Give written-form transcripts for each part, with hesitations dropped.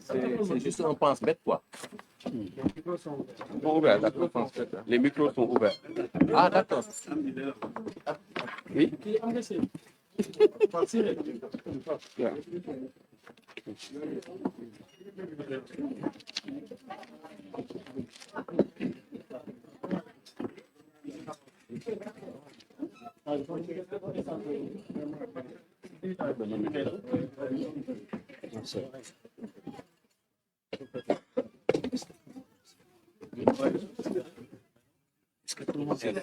C'est juste un pense-bête, quoi. Sont ouverts, d'accord. Les micros sont ouverts. Ah, d'accord. Oui. Yeah. Est-ce que tout le monde sait?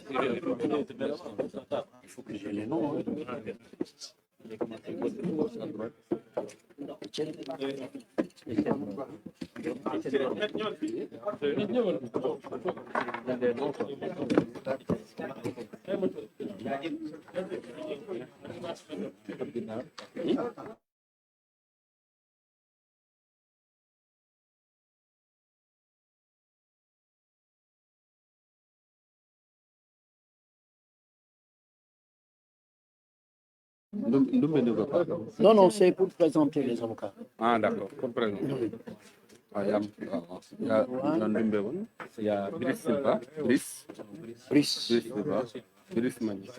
Il faut que j'ai les noms. Non, non, c'est pour présenter les avocats. Ah, d'accord. Pour présenter. Ah, il y a Brice Silva. Brice Silva. Brice Mani.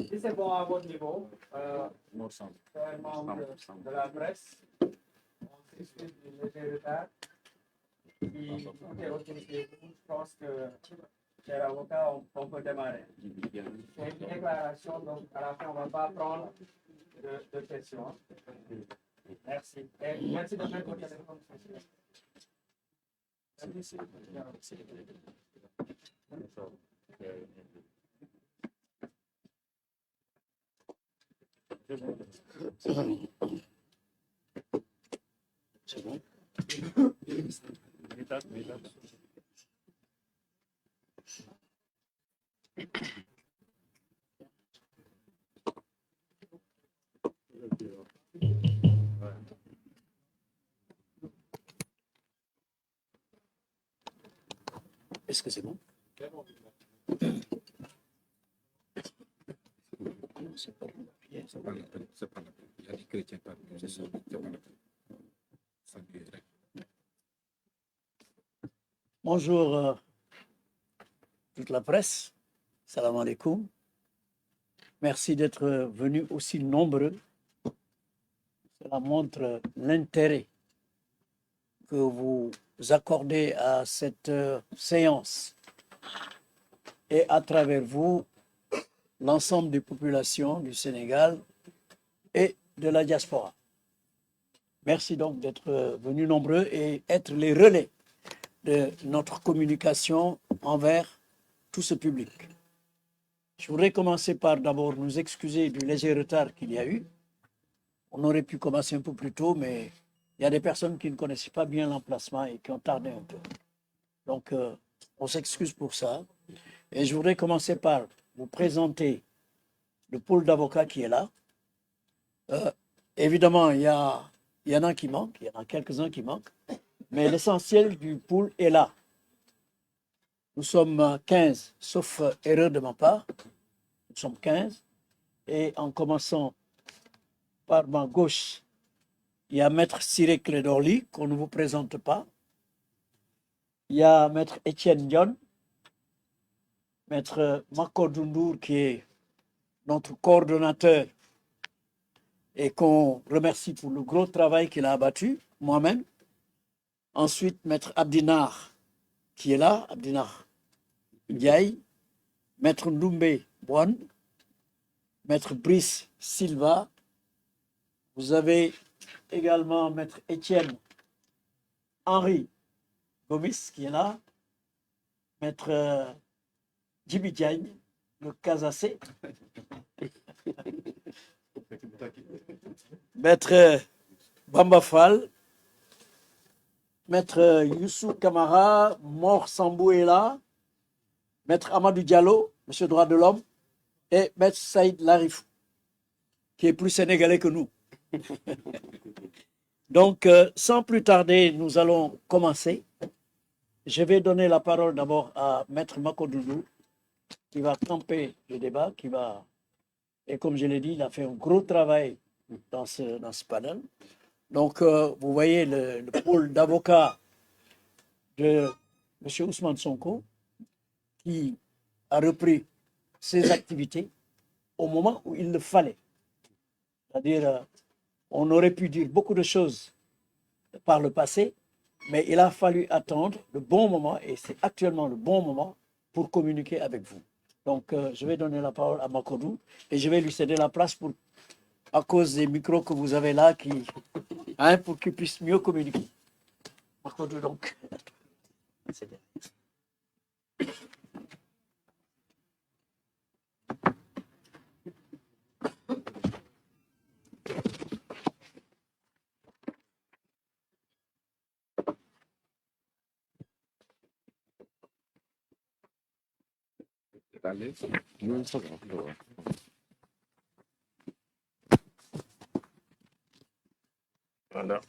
Si c'est bon à votre niveau, c'est un membre de la presse. On s'excuse du léger retard. Si tout est OK chez vous, je pense que, cher avocat, on peut démarrer. C'est une déclaration, donc à la fin, on ne va pas prendre de questions. Merci. Et merci de mettre votre téléphone. C'est bon? Est-ce que c'est bon? C'est pas bon. C'est pas la peine. C'est pas la peine. Il y a des chrétiens partout. C'est ça. C'est pas la peine. Ça guérit. Bonjour toute la presse. Salam alaikum. Merci d'être venus aussi nombreux. Cela montre l'intérêt que vous accordez à cette séance et à travers vous, l'ensemble des populations du Sénégal et de la diaspora. Merci donc d'être venus nombreux et être les relais de notre communication envers tout ce public. Je voudrais commencer par d'abord nous excuser du léger retard qu'il y a eu. On aurait pu commencer un peu plus tôt, mais il y a des personnes qui ne connaissaient pas bien l'emplacement et qui ont tardé un peu. Donc, on s'excuse pour ça. Et je voudrais commencer par vous présenter le pôle d'avocats qui est là. Évidemment, il y en a qui manquent, il y en a quelques-uns qui manquent, mais l'essentiel du pôle est là. Nous sommes 15, sauf erreur de ma part. Nous sommes 15. Et en commençant par ma gauche, il y a Maître Siré Clédorli, qu'on ne vous présente pas. Il y a Maître Étienne Dion, Maître Mako Dundour, qui est notre coordonnateur et qu'on remercie pour le gros travail qu'il a abattu, moi-même. Ensuite, Maître Abdinar, qui est là, Abdinar Ndiaye, Maître Ndoumbe Bouane, Maître Brice Silva. Vous avez également Maître Étienne Henri Gomis, qui est là, Maître Djibi Diagne, le Casacé, Maître Bamba Fall, Maître Youssou Kamara, Mor Sambou est là, Maître Amadou Diallo, Monsieur Droit de l'Homme, et Maître Saïd Larifou, qui est plus sénégalais que nous. Donc, sans plus tarder, nous allons commencer. Je vais donner la parole d'abord à Maître Makodoudou, qui va camper le débat, et comme je l'ai dit, il a fait un gros travail dans ce panel. Donc, vous voyez le pôle d'avocats de M. Ousmane Sonko, qui a repris ses activités au moment où il le fallait. C'est-à-dire, on aurait pu dire beaucoup de choses par le passé, mais il a fallu attendre le bon moment, et c'est actuellement le bon moment pour communiquer avec vous. Donc, je vais donner la parole à Makodou, et je vais lui céder la place à cause des micros que vous avez là, pour qu'il puisse mieux communiquer. Makodou, donc. C'est bien. Voilà.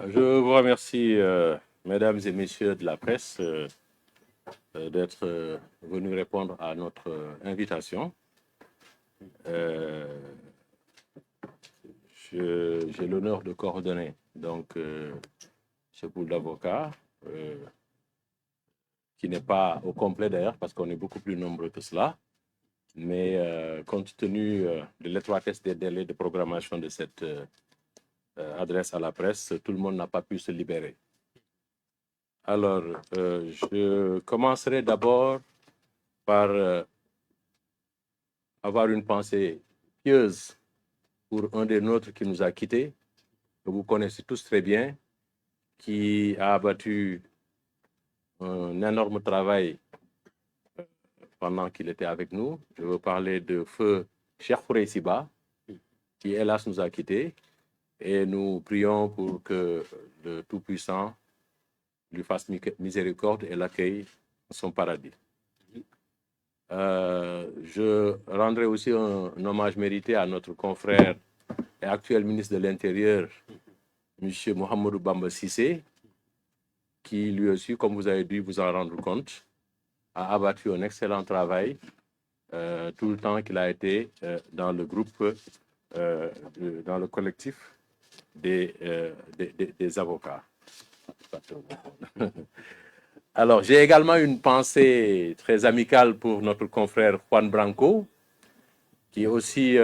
Je vous remercie, mesdames et messieurs de la presse, d'être venus répondre à notre invitation. J'ai l'honneur de coordonner donc ce pool d'avocats, qui n'est pas au complet d'ailleurs, parce qu'on est beaucoup plus nombreux que cela. Mais compte tenu de l'étroitesse des délais de programmation de cette adresse à la presse, tout le monde n'a pas pu se libérer. Alors, je commencerai d'abord par avoir une pensée pieuse pour un des nôtres qui nous a quittés, que vous connaissez tous très bien, qui a abattu un énorme travail pendant qu'il était avec nous. Je veux parler de feu Cheikh Khoureyssi Ba, qui hélas nous a quittés, et nous prions pour que le Tout-Puissant lui fasse miséricorde et l'accueille dans son paradis. Je rendrai aussi un hommage mérité à notre confrère et actuel ministre de l'Intérieur, M. Mohamedou Bamba Cissé, qui lui aussi, comme vous avez dû vous en rendre compte, a abattu un excellent travail tout le temps qu'il a été dans le groupe, dans le collectif des avocats. Alors, j'ai également une pensée très amicale pour notre confrère Juan Branco, qui est aussi,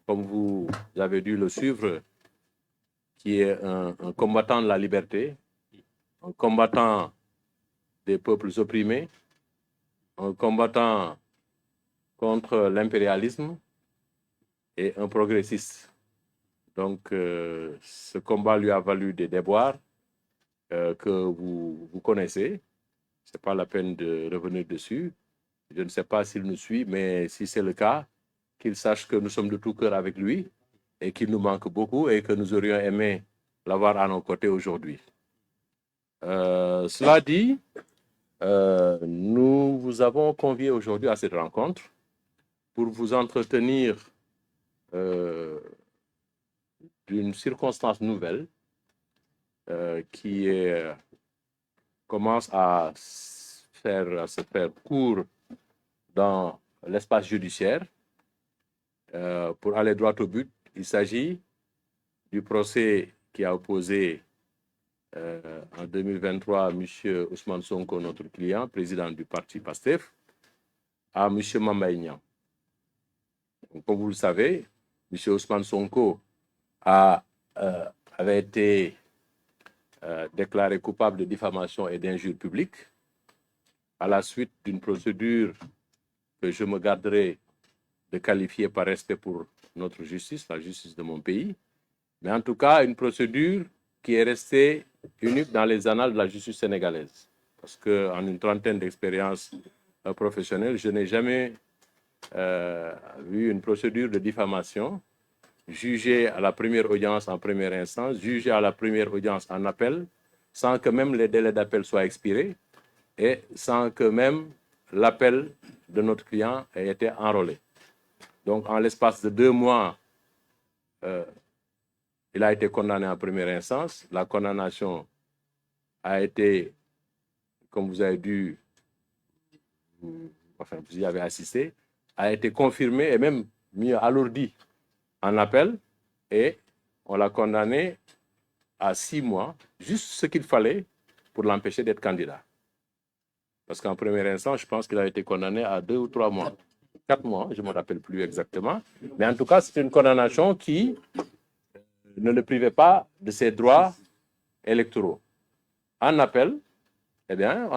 comme vous avez dû le suivre, qui est un combattant de la liberté, un combattant des peuples opprimés, un combattant contre l'impérialisme et un progressiste. Donc, ce combat lui a valu des déboires que vous connaissez. Ce n'est pas la peine de revenir dessus. Je ne sais pas s'il nous suit, mais si c'est le cas, qu'il sache que nous sommes de tout cœur avec lui et qu'il nous manque beaucoup et que nous aurions aimé l'avoir à nos côtés aujourd'hui. Cela dit, nous vous avons convié aujourd'hui à cette rencontre pour vous entretenir d'une circonstance nouvelle qui commence à se faire court dans l'espace judiciaire. Pour aller droit au but, il s'agit du procès qui a opposé en 2023 M. Ousmane Sonko, notre client, président du parti PASTEF, à M. Mamba Ignan. Comme vous le savez, M. Ousmane Sonko avait été déclaré coupable de diffamation et d'injure publique à la suite d'une procédure que je me garderai de qualifier par respect pour notre justice, la justice de mon pays, mais en tout cas une procédure qui est restée unique dans les annales de la justice sénégalaise. Parce qu'en une trentaine d'expériences professionnelles, je n'ai jamais eu une procédure de diffamation, jugé à la première audience en première instance, jugé à la première audience en appel, sans que même les délais d'appel soient expirés et sans que même l'appel de notre client ait été enrôlé. Donc, en l'espace de 2 mois, il a été condamné en première instance. La condamnation a été, comme vous avez dû, enfin, vous y avez assisté, a été confirmée et même mieux alourdie en appel. Et on l'a condamné à 6 mois, juste ce qu'il fallait pour l'empêcher d'être candidat. Parce qu'en première instance, je pense qu'il a été condamné à 2 ou 3 mois. 4 mois, je ne me rappelle plus exactement. Mais en tout cas, c'est une condamnation qui ne le privait pas de ses droits électoraux. En appel, eh bien,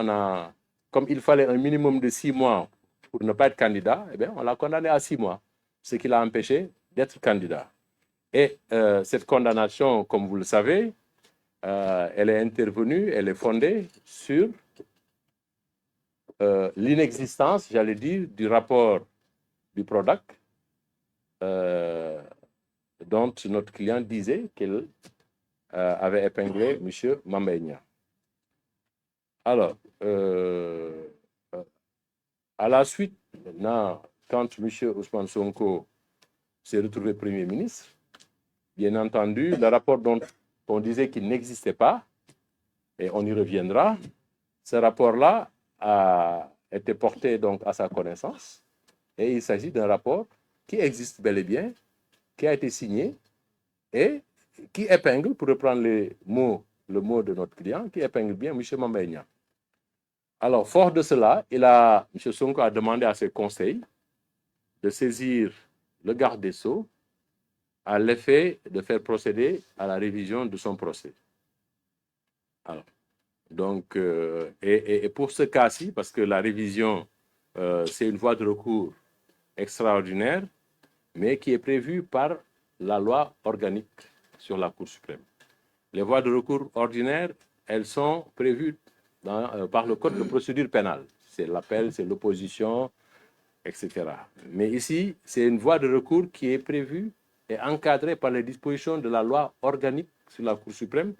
comme il fallait un minimum de 6 mois pour ne pas être candidat, eh bien, on l'a condamné à 6 mois, ce qui l'a empêché d'être candidat. Et cette condamnation, comme vous le savez, elle est intervenue, elle est fondée sur l'inexistence, j'allais dire, du rapport du PRODAC, dont notre client disait qu'il avait épinglé M. Mamba Niang. Alors, à la suite, quand M. Ousmane Sonko s'est retrouvé Premier ministre, bien entendu, le rapport dont on disait qu'il n'existait pas, et on y reviendra, ce rapport-là a été porté donc à sa connaissance, et il s'agit d'un rapport qui existe bel et bien, qui a été signé, et qui épingle, pour reprendre le mot de notre client, qui épingle bien M. Mamba Niang. Alors, fort de cela, M. Sonko a demandé à ses conseils de saisir le garde des Sceaux à l'effet de faire procéder à la révision de son procès. Alors, donc, et pour ce cas-ci, parce que la révision, c'est une voie de recours extraordinaire, mais qui est prévue par la loi organique sur la Cour suprême. Les voies de recours ordinaires, elles sont prévues par le Code de procédure pénale. C'est l'appel, c'est l'opposition, etc. Mais ici, c'est une voie de recours qui est prévue et encadrée par les dispositions de la loi organique sur la Cour suprême.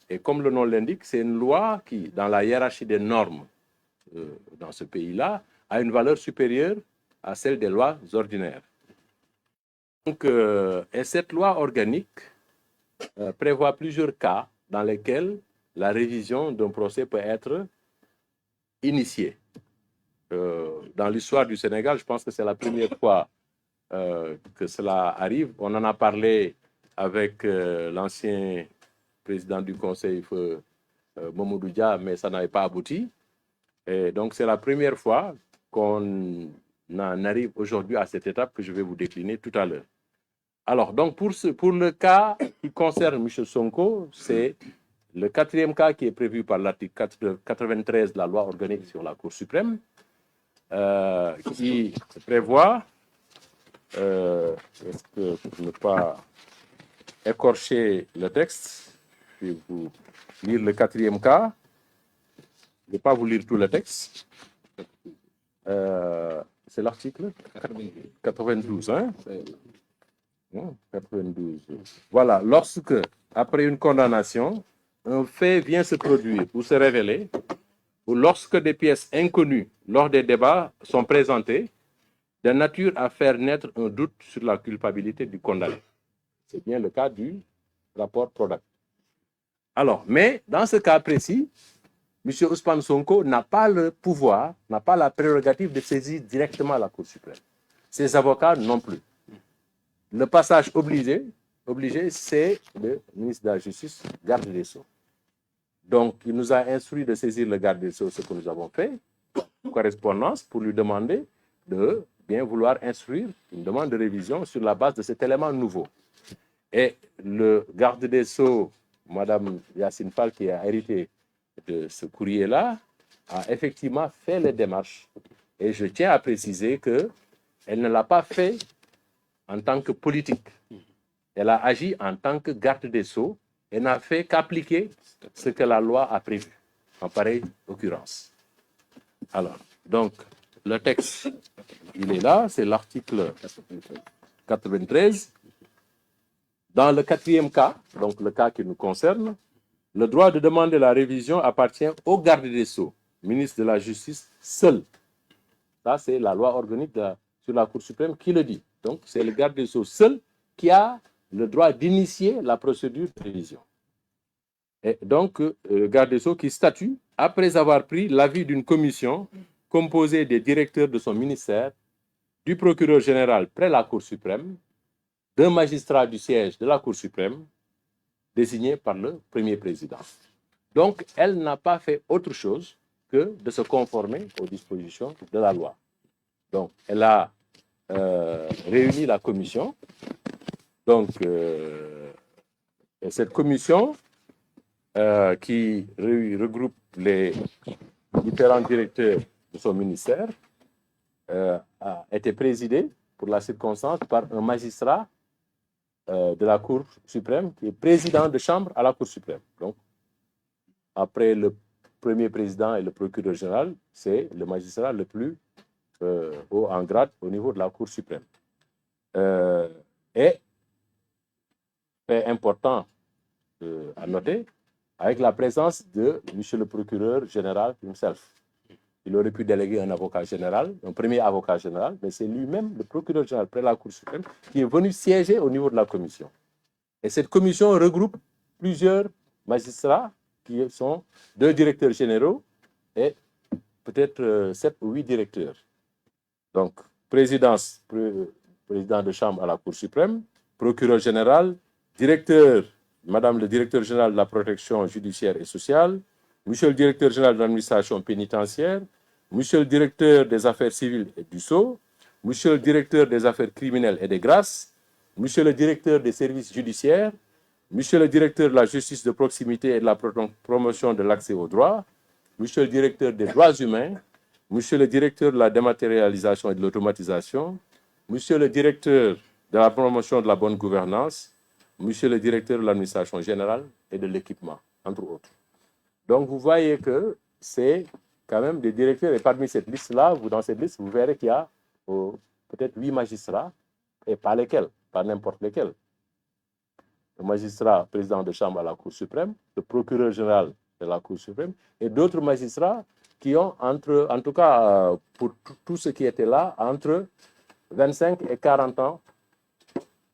Et comme le nom l'indique, c'est une loi qui, dans la hiérarchie des normes dans ce pays-là, a une valeur supérieure à celle des lois ordinaires. Donc, et cette loi organique prévoit plusieurs cas dans lesquels la révision d'un procès peut être initiée. Dans l'histoire du Sénégal, je pense que c'est la première fois que cela arrive. On en a parlé avec l'ancien président du Conseil, Mamadou Dia, mais ça n'avait pas abouti. Et donc, c'est la première fois qu'on en arrive aujourd'hui à cette étape que je vais vous décliner tout à l'heure. Alors, donc, pour le cas qui concerne M. Sonko, c'est le 4e cas qui est prévu par l'article 93 de la loi organique sur la Cour suprême, qui prévoit, est-ce que pour ne pas écorcher le texte, je vais vous lire le 4e cas. Je ne vais pas vous lire tout le texte. C'est l'article 92. Hein? 92. Voilà, lorsque, après une condamnation, un fait vient se produire ou se révéler, ou lorsque des pièces inconnues lors des débats sont présentées, de nature à faire naître un doute sur la culpabilité du condamné. C'est bien le cas du rapport PRODAC. Alors, mais dans ce cas précis, M. Ousmane Sonko n'a pas le pouvoir, n'a pas la prérogative de saisir directement la Cour suprême. Ses avocats non plus. Le passage obligé, c'est le ministre de la Justice, garde des Sceaux. Donc, il nous a instruit de saisir le garde des Sceaux, ce que nous avons fait, correspondance, pour lui demander de bien vouloir instruire une demande de révision sur la base de cet élément nouveau. Et le garde des Sceaux, Mme Yacine Fall, qui a hérité de ce courrier-là, a effectivement fait les démarches. Et je tiens à préciser qu'elle ne l'a pas fait en tant que politique. Elle a agi en tant que garde des Sceaux et n'a fait qu'appliquer ce que la loi a prévu, en pareille occurrence. Alors, donc, le texte il est là, c'est l'article 93. Dans le 4e cas, donc le cas qui nous concerne, le droit de demander la révision appartient au garde des Sceaux, ministre de la Justice seul. Ça, c'est la loi organique sur la Cour suprême qui le dit. Donc, c'est le garde des Sceaux seul qui a le droit d'initier la procédure de révision. Et donc, le garde des Sceaux qui statue après avoir pris l'avis d'une commission composée des directeurs de son ministère, du procureur général près la Cour suprême, d'un magistrat du siège de la Cour suprême, désigné par le premier président. Donc, elle n'a pas fait autre chose que de se conformer aux dispositions de la loi. Donc, elle a réuni la commission. Donc, et cette commission qui regroupe les différents directeurs de son ministère a été présidée pour la circonstance par un magistrat de la Cour suprême qui est président de chambre à la Cour suprême. Donc, après le premier président et le procureur général, c'est le magistrat le plus haut en grade au niveau de la Cour suprême. Et fait important à noter, avec la présence de M. le procureur général himself. Il aurait pu déléguer un avocat général, un premier avocat général, mais c'est lui-même, le procureur général près la Cour suprême, qui est venu siéger au niveau de la commission. Et cette commission regroupe plusieurs magistrats qui sont 2 directeurs généraux et peut-être 7 ou 8 directeurs. Donc, président de chambre à la Cour suprême, procureur général, directeur, madame le directeur général de la protection judiciaire et sociale, monsieur le directeur général de l'administration pénitentiaire, monsieur le directeur des affaires civiles et du sceau, monsieur le directeur des affaires criminelles et des grâces, monsieur le directeur des services judiciaires, monsieur le directeur de la justice de proximité et de la promotion de l'accès aux droits, monsieur le directeur des droits humains, monsieur le directeur de la dématérialisation et de l'automatisation, monsieur le directeur de la promotion de la bonne gouvernance, monsieur le directeur de l'administration générale et de l'équipement, entre autres. Donc, vous voyez que c'est quand même des directeurs, et parmi cette liste-là, dans cette liste, vous verrez qu'il y a peut-être 8 magistrats, et pas lesquels, pas n'importe lesquels. Le magistrat président de chambre à la Cour suprême, le procureur général de la Cour suprême, et d'autres magistrats qui ont, en tout cas, pour tous ceux qui étaient là, entre 25 et 40 ans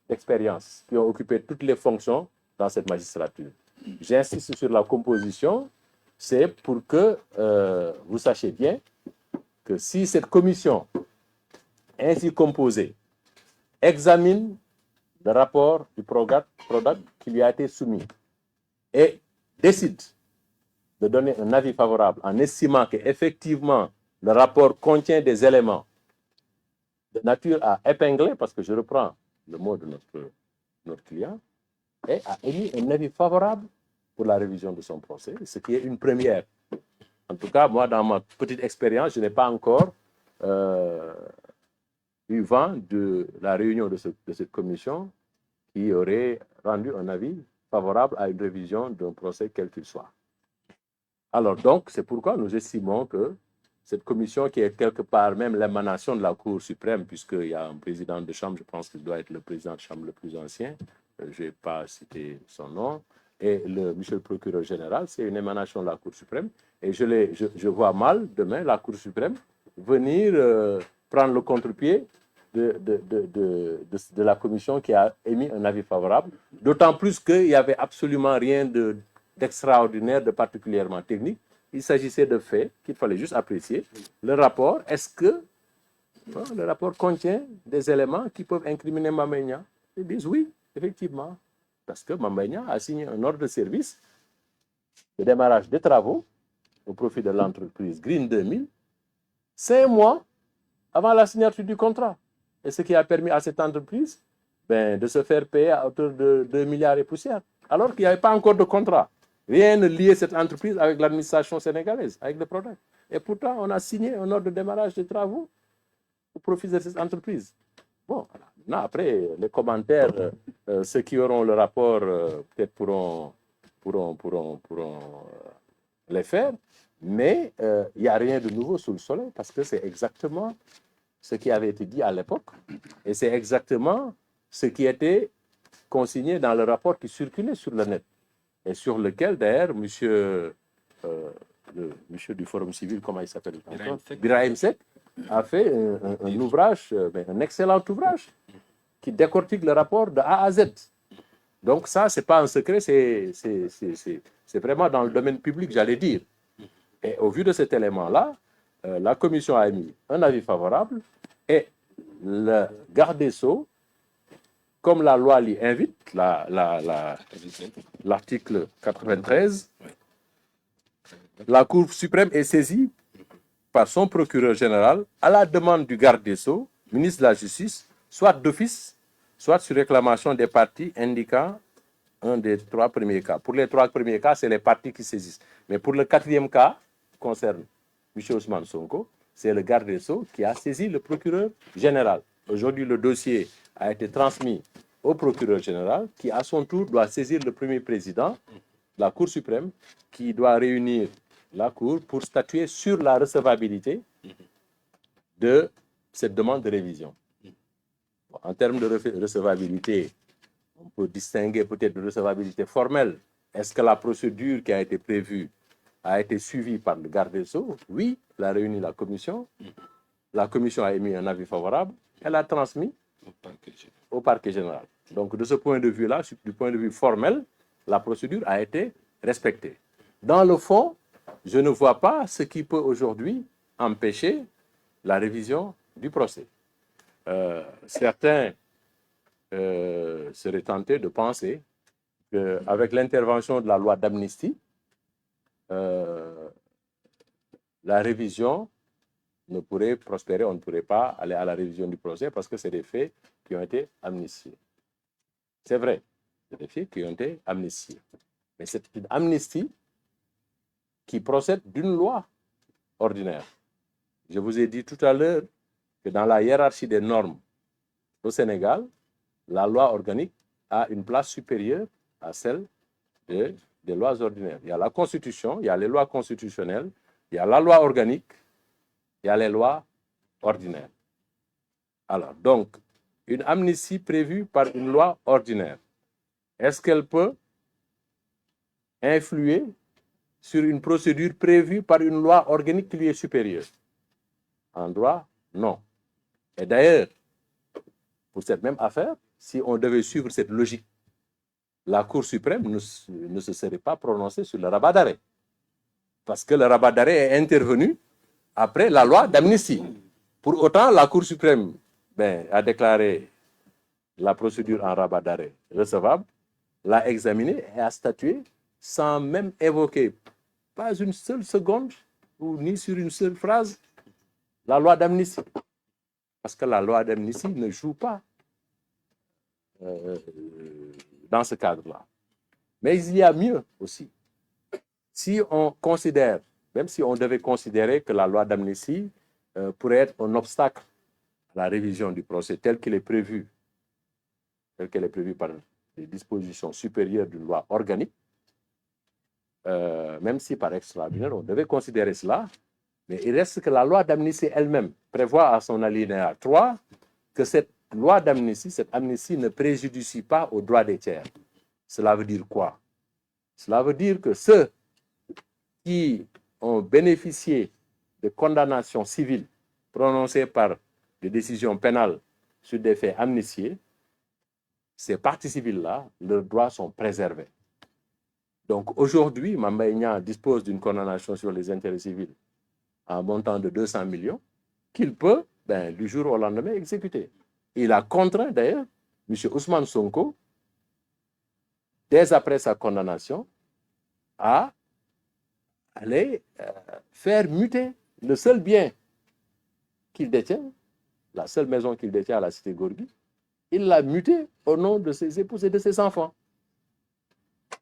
d'expérience, qui ont occupé toutes les fonctions dans cette magistrature. J'insiste sur la composition, c'est pour que vous sachiez bien que si cette commission ainsi composée examine le rapport du PRODAC qui lui a été soumis et décide de donner un avis favorable en estimant qu'effectivement le rapport contient des éléments de nature à épingler, parce que je reprends le mot de notre client, et a émis un avis favorable pour la révision de son procès, ce qui est une première. En tout cas, moi, dans ma petite expérience, je n'ai pas encore eu vent de la réunion de cette commission qui aurait rendu un avis favorable à une révision d'un procès quel qu'il soit. Alors, donc, c'est pourquoi nous estimons que cette commission, qui est quelque part même l'émanation de la Cour suprême, puisqu'il y a un président de chambre, je pense qu'il doit être le président de chambre le plus ancien, je n'ai pas cité son nom, et monsieur le procureur général, c'est une émanation de la Cour suprême, et je vois mal demain la Cour suprême venir prendre le contre-pied de la commission qui a émis un avis favorable, d'autant plus qu'il n'y avait absolument rien d'extraordinaire, de particulièrement technique. Il s'agissait de faits qu'il fallait juste apprécier. Le rapport, est-ce que le rapport contient des éléments qui peuvent incriminer Mame Niang? Ils disent oui, effectivement, parce que Mame Niang a signé un ordre de service de démarrage des travaux au profit de l'entreprise Green 2000, 5 mois avant la signature du contrat. Et ce qui a permis à cette entreprise de se faire payer à hauteur de 2 milliards et poussière, alors qu'il n'y avait pas encore de contrat. Rien ne liait cette entreprise avec l'administration sénégalaise, avec le PRODAC. Et pourtant, on a signé un ordre de démarrage des travaux au profit de cette entreprise. Bon, voilà. Maintenant, après, les commentaires, ceux qui auront le rapport, peut-être pourront les faire, mais il n'y a rien de nouveau sous le soleil, parce que c'est exactement ce qui avait été dit à l'époque, et c'est exactement ce qui était consigné dans le rapport qui circulait sur le net, et sur lequel, d'ailleurs, monsieur du Forum civil, comment il s'appelle? Birahim Seck a fait un ouvrage, un excellent ouvrage, qui décortique le rapport de A à Z. Donc ça, ce n'est pas un secret, c'est vraiment dans le domaine public, j'allais dire. Et au vu de cet élément-là, la commission a émis un avis favorable et le garde des Sceaux, comme la loi l'y invite, l'article 93, la Cour suprême est saisie par son procureur général à la demande du garde des Sceaux, ministre de la Justice, soit d'office, soit sur réclamation des parties indiquant un des 3 premiers cas. Pour les 3 premiers cas, c'est les parties qui saisissent. Mais pour le 4e cas, qui concerne M. Ousmane Sonko, c'est le garde des Sceaux qui a saisi le procureur général. Aujourd'hui, le dossier a été transmis au procureur général qui, à son tour, doit saisir le premier président de la Cour suprême qui doit réunir la Cour pour statuer sur la recevabilité de cette demande de révision. En termes de recevabilité, on peut distinguer peut-être de recevabilité formelle. Est-ce que la procédure qui a été prévue a été suivie par le garde des Sceaux? Oui, elle a réuni la commission. La commission a émis un avis favorable. Elle a transmis au parquet général. Donc, de ce point de vue-là, du point de vue formel, la procédure a été respectée. Dans le fond, je ne vois pas ce qui peut aujourd'hui empêcher la révision du procès. Certains seraient tentés de penser qu'avec l'intervention de la loi d'amnistie, la révision ne pourrait prospérer, on ne pourrait pas aller à la révision du procès parce que c'est des faits qui ont été amnistiés. C'est vrai, c'est des faits qui ont été amnistiés. Mais c'est une amnistie qui procède d'une loi ordinaire. Je vous ai dit tout à l'heure que dans la hiérarchie des normes au Sénégal, la loi organique a une place supérieure à celle des lois ordinaires. Il y a la Constitution, il y a les lois constitutionnelles, il y a la loi organique, il y a les lois ordinaires. Alors, donc, une amnistie prévue par une loi ordinaire, est-ce qu'elle peut influer sur une procédure prévue par une loi organique qui lui est supérieure? En droit, non. Et d'ailleurs, pour cette même affaire, si on devait suivre cette logique, la Cour suprême ne se serait pas prononcée sur le rabat d'arrêt. Parce que le rabat d'arrêt est intervenu après la loi d'amnistie. Pour autant, la Cour suprême a déclaré la procédure en rabat d'arrêt recevable, l'a examinée et a statué sans même évoquer pas une seule seconde ou ni sur une seule phrase la loi d'amnistie. Parce que la loi d'amnistie ne joue pas dans ce cadre-là. Mais il y a mieux aussi. Si on considère, même si on devait considérer que la loi d'amnistie pourrait être un obstacle à la révision du procès tel qu'elle est prévue par les dispositions supérieures d'une loi organique, même si par extraordinaire on devait considérer cela, mais il reste que la loi d'amnistie elle-même prévoit à son alinéa 3 que cette loi d'amnistie, cette amnistie ne préjudicie pas aux droits des tiers. Cela veut dire quoi? Cela veut dire que ceux qui ont bénéficié de condamnations civiles prononcées par des décisions pénales sur des faits amnistiés, ces parties civiles-là, leurs droits sont préservés. Donc aujourd'hui, Mame Mbaye Niang dispose d'une condamnation sur les intérêts civils à un montant de 200 millions qu'il peut, du jour au lendemain, exécuter. Il a contraint d'ailleurs M. Ousmane Sonko, dès après sa condamnation, à aller faire muter le seul bien qu'il détient, la seule maison qu'il détient à la cité Gorgui. Il l'a muté au nom de ses épouses et de ses enfants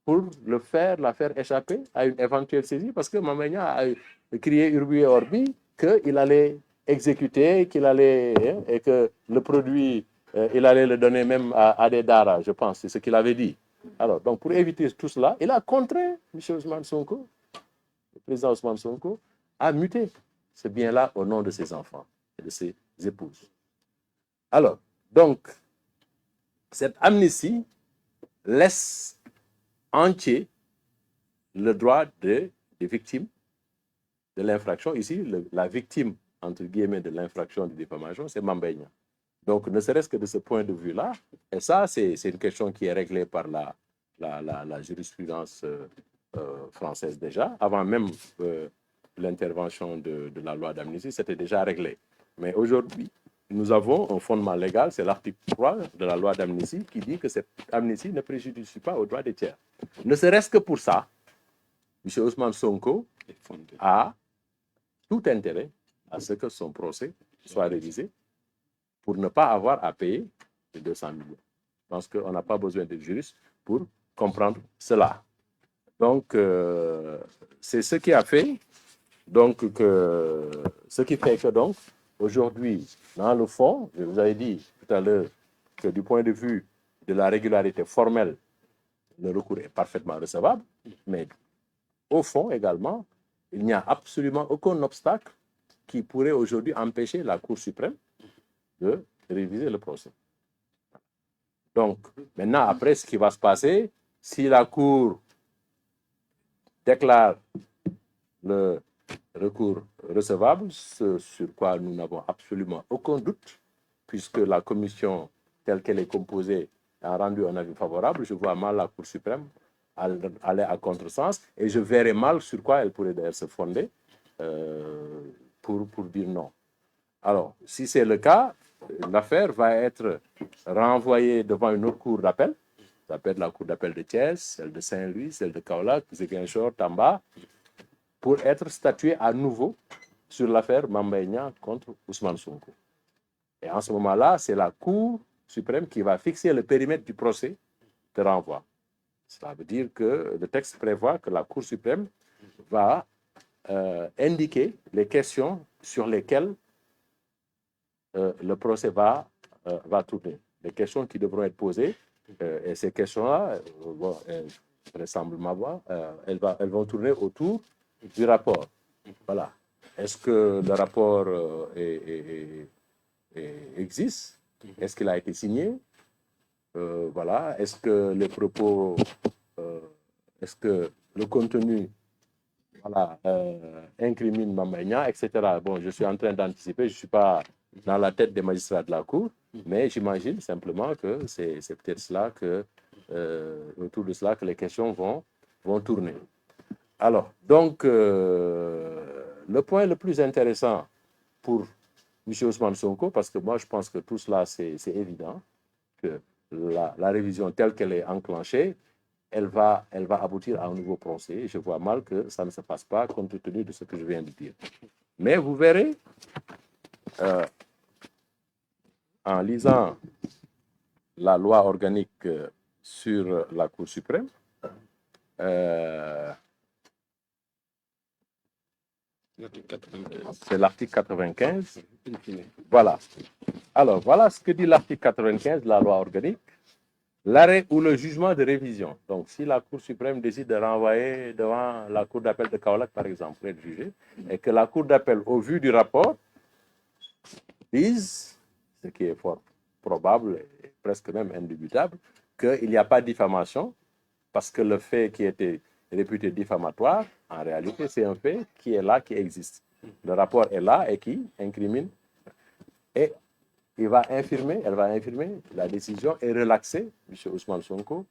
pour la faire échapper à une éventuelle saisie, parce que Mame Mbaye Niang a crié Urbi et Orbi qu'il allait exécuter, et que le produit, il allait le donner même à des daras, je pense, c'est ce qu'il avait dit. Alors, donc pour éviter tout cela, il a contraint M. Ousmane Sonko, le président Ousmane Sonko, à muter ce bien-là au nom de ses enfants et de ses épouses. Alors, donc, cette amnistie laisse entier le droit des victimes de l'infraction. Ici, la victime, entre guillemets, de l'infraction de diffamation, c'est Mame Mbaye Niang. Donc, ne serait-ce que de ce point de vue-là, et ça, c'est une question qui est réglée par la jurisprudence française déjà, avant même l'intervention de la loi d'amnistie, c'était déjà réglé. Mais aujourd'hui, nous avons un fondement légal, c'est l'article 3 de la loi d'amnistie qui dit que cette amnistie ne préjudicie pas aux droits des tiers. Ne serait-ce que pour ça, M. Ousmane Sonko a tout intérêt à ce que son procès soit révisé pour ne pas avoir à payer les 200 millions. Je pense qu'on n'a pas besoin de juristes pour comprendre cela. Donc, c'est ce qui a fait, donc, ce qui fait que, donc, aujourd'hui, dans le fond, je vous avais dit tout à l'heure que du point de vue de la régularité formelle, le recours est parfaitement recevable, mais au fond également, il n'y a absolument aucun obstacle qui pourrait aujourd'hui empêcher la Cour suprême de réviser le procès. Donc, maintenant, après, ce qui va se passer, si la Cour déclare le recours recevable, ce sur quoi nous n'avons absolument aucun doute, puisque la commission telle qu'elle est composée a rendu un avis favorable, je vois mal la Cour suprême aller à contresens, et je verrai mal sur quoi elle pourrait d'ailleurs se fonder pour dire non. Alors, si c'est le cas, l'affaire va être renvoyée devant une autre cour d'appel. Ça peut être la cour d'appel de Thiès, celle de Saint-Louis, celle de Kaolack, Ziguinchor, Tamba, pour être statuée à nouveau sur l'affaire Mame Mbaye Niang contre Ousmane Sonko. Et en ce moment-là, c'est la Cour suprême qui va fixer le périmètre du procès de renvoi. Cela veut dire que le texte prévoit que la Cour suprême va indiquer les questions sur lesquelles le procès va tourner. Les questions qui devront être posées, et ces questions-là, vraisemblablement, elles vont tourner autour du rapport. Voilà. Est-ce que le rapport existe? Est-ce qu'il a été signé? Voilà. Est-ce que les propos, est-ce que le contenu, voilà, incrimine Mame Mbaye Niang, etc. Bon, je suis en train d'anticiper, je ne suis pas dans la tête des magistrats de la Cour, mais j'imagine simplement que c'est peut-être cela que, autour de cela que les questions vont tourner. Alors, donc, le point le plus intéressant pour M. Ousmane Sonko, parce que moi je pense que tout cela c'est évident, que la révision telle qu'elle est enclenchée, elle va aboutir à un nouveau procès. Je vois mal que ça ne se passe pas compte tenu de ce que je viens de dire. Mais vous verrez, en lisant la loi organique sur la Cour suprême, c'est l'article 95. Voilà. Alors, voilà ce que dit l'article 95 de la loi organique. L'arrêt ou le jugement de révision. Donc, si la Cour suprême décide de renvoyer devant la Cour d'appel de Kaolack, par exemple, pour être jugé, et que la Cour d'appel, au vu du rapport, dise, ce qui est fort probable et presque même indubitable, qu'il n'y a pas de diffamation, parce que le fait qui était réputé diffamatoire, en réalité, c'est un fait qui est là, qui existe. Le rapport est là et qui incrimine. Et elle va infirmer la décision et relaxer M. Ousmane Sonko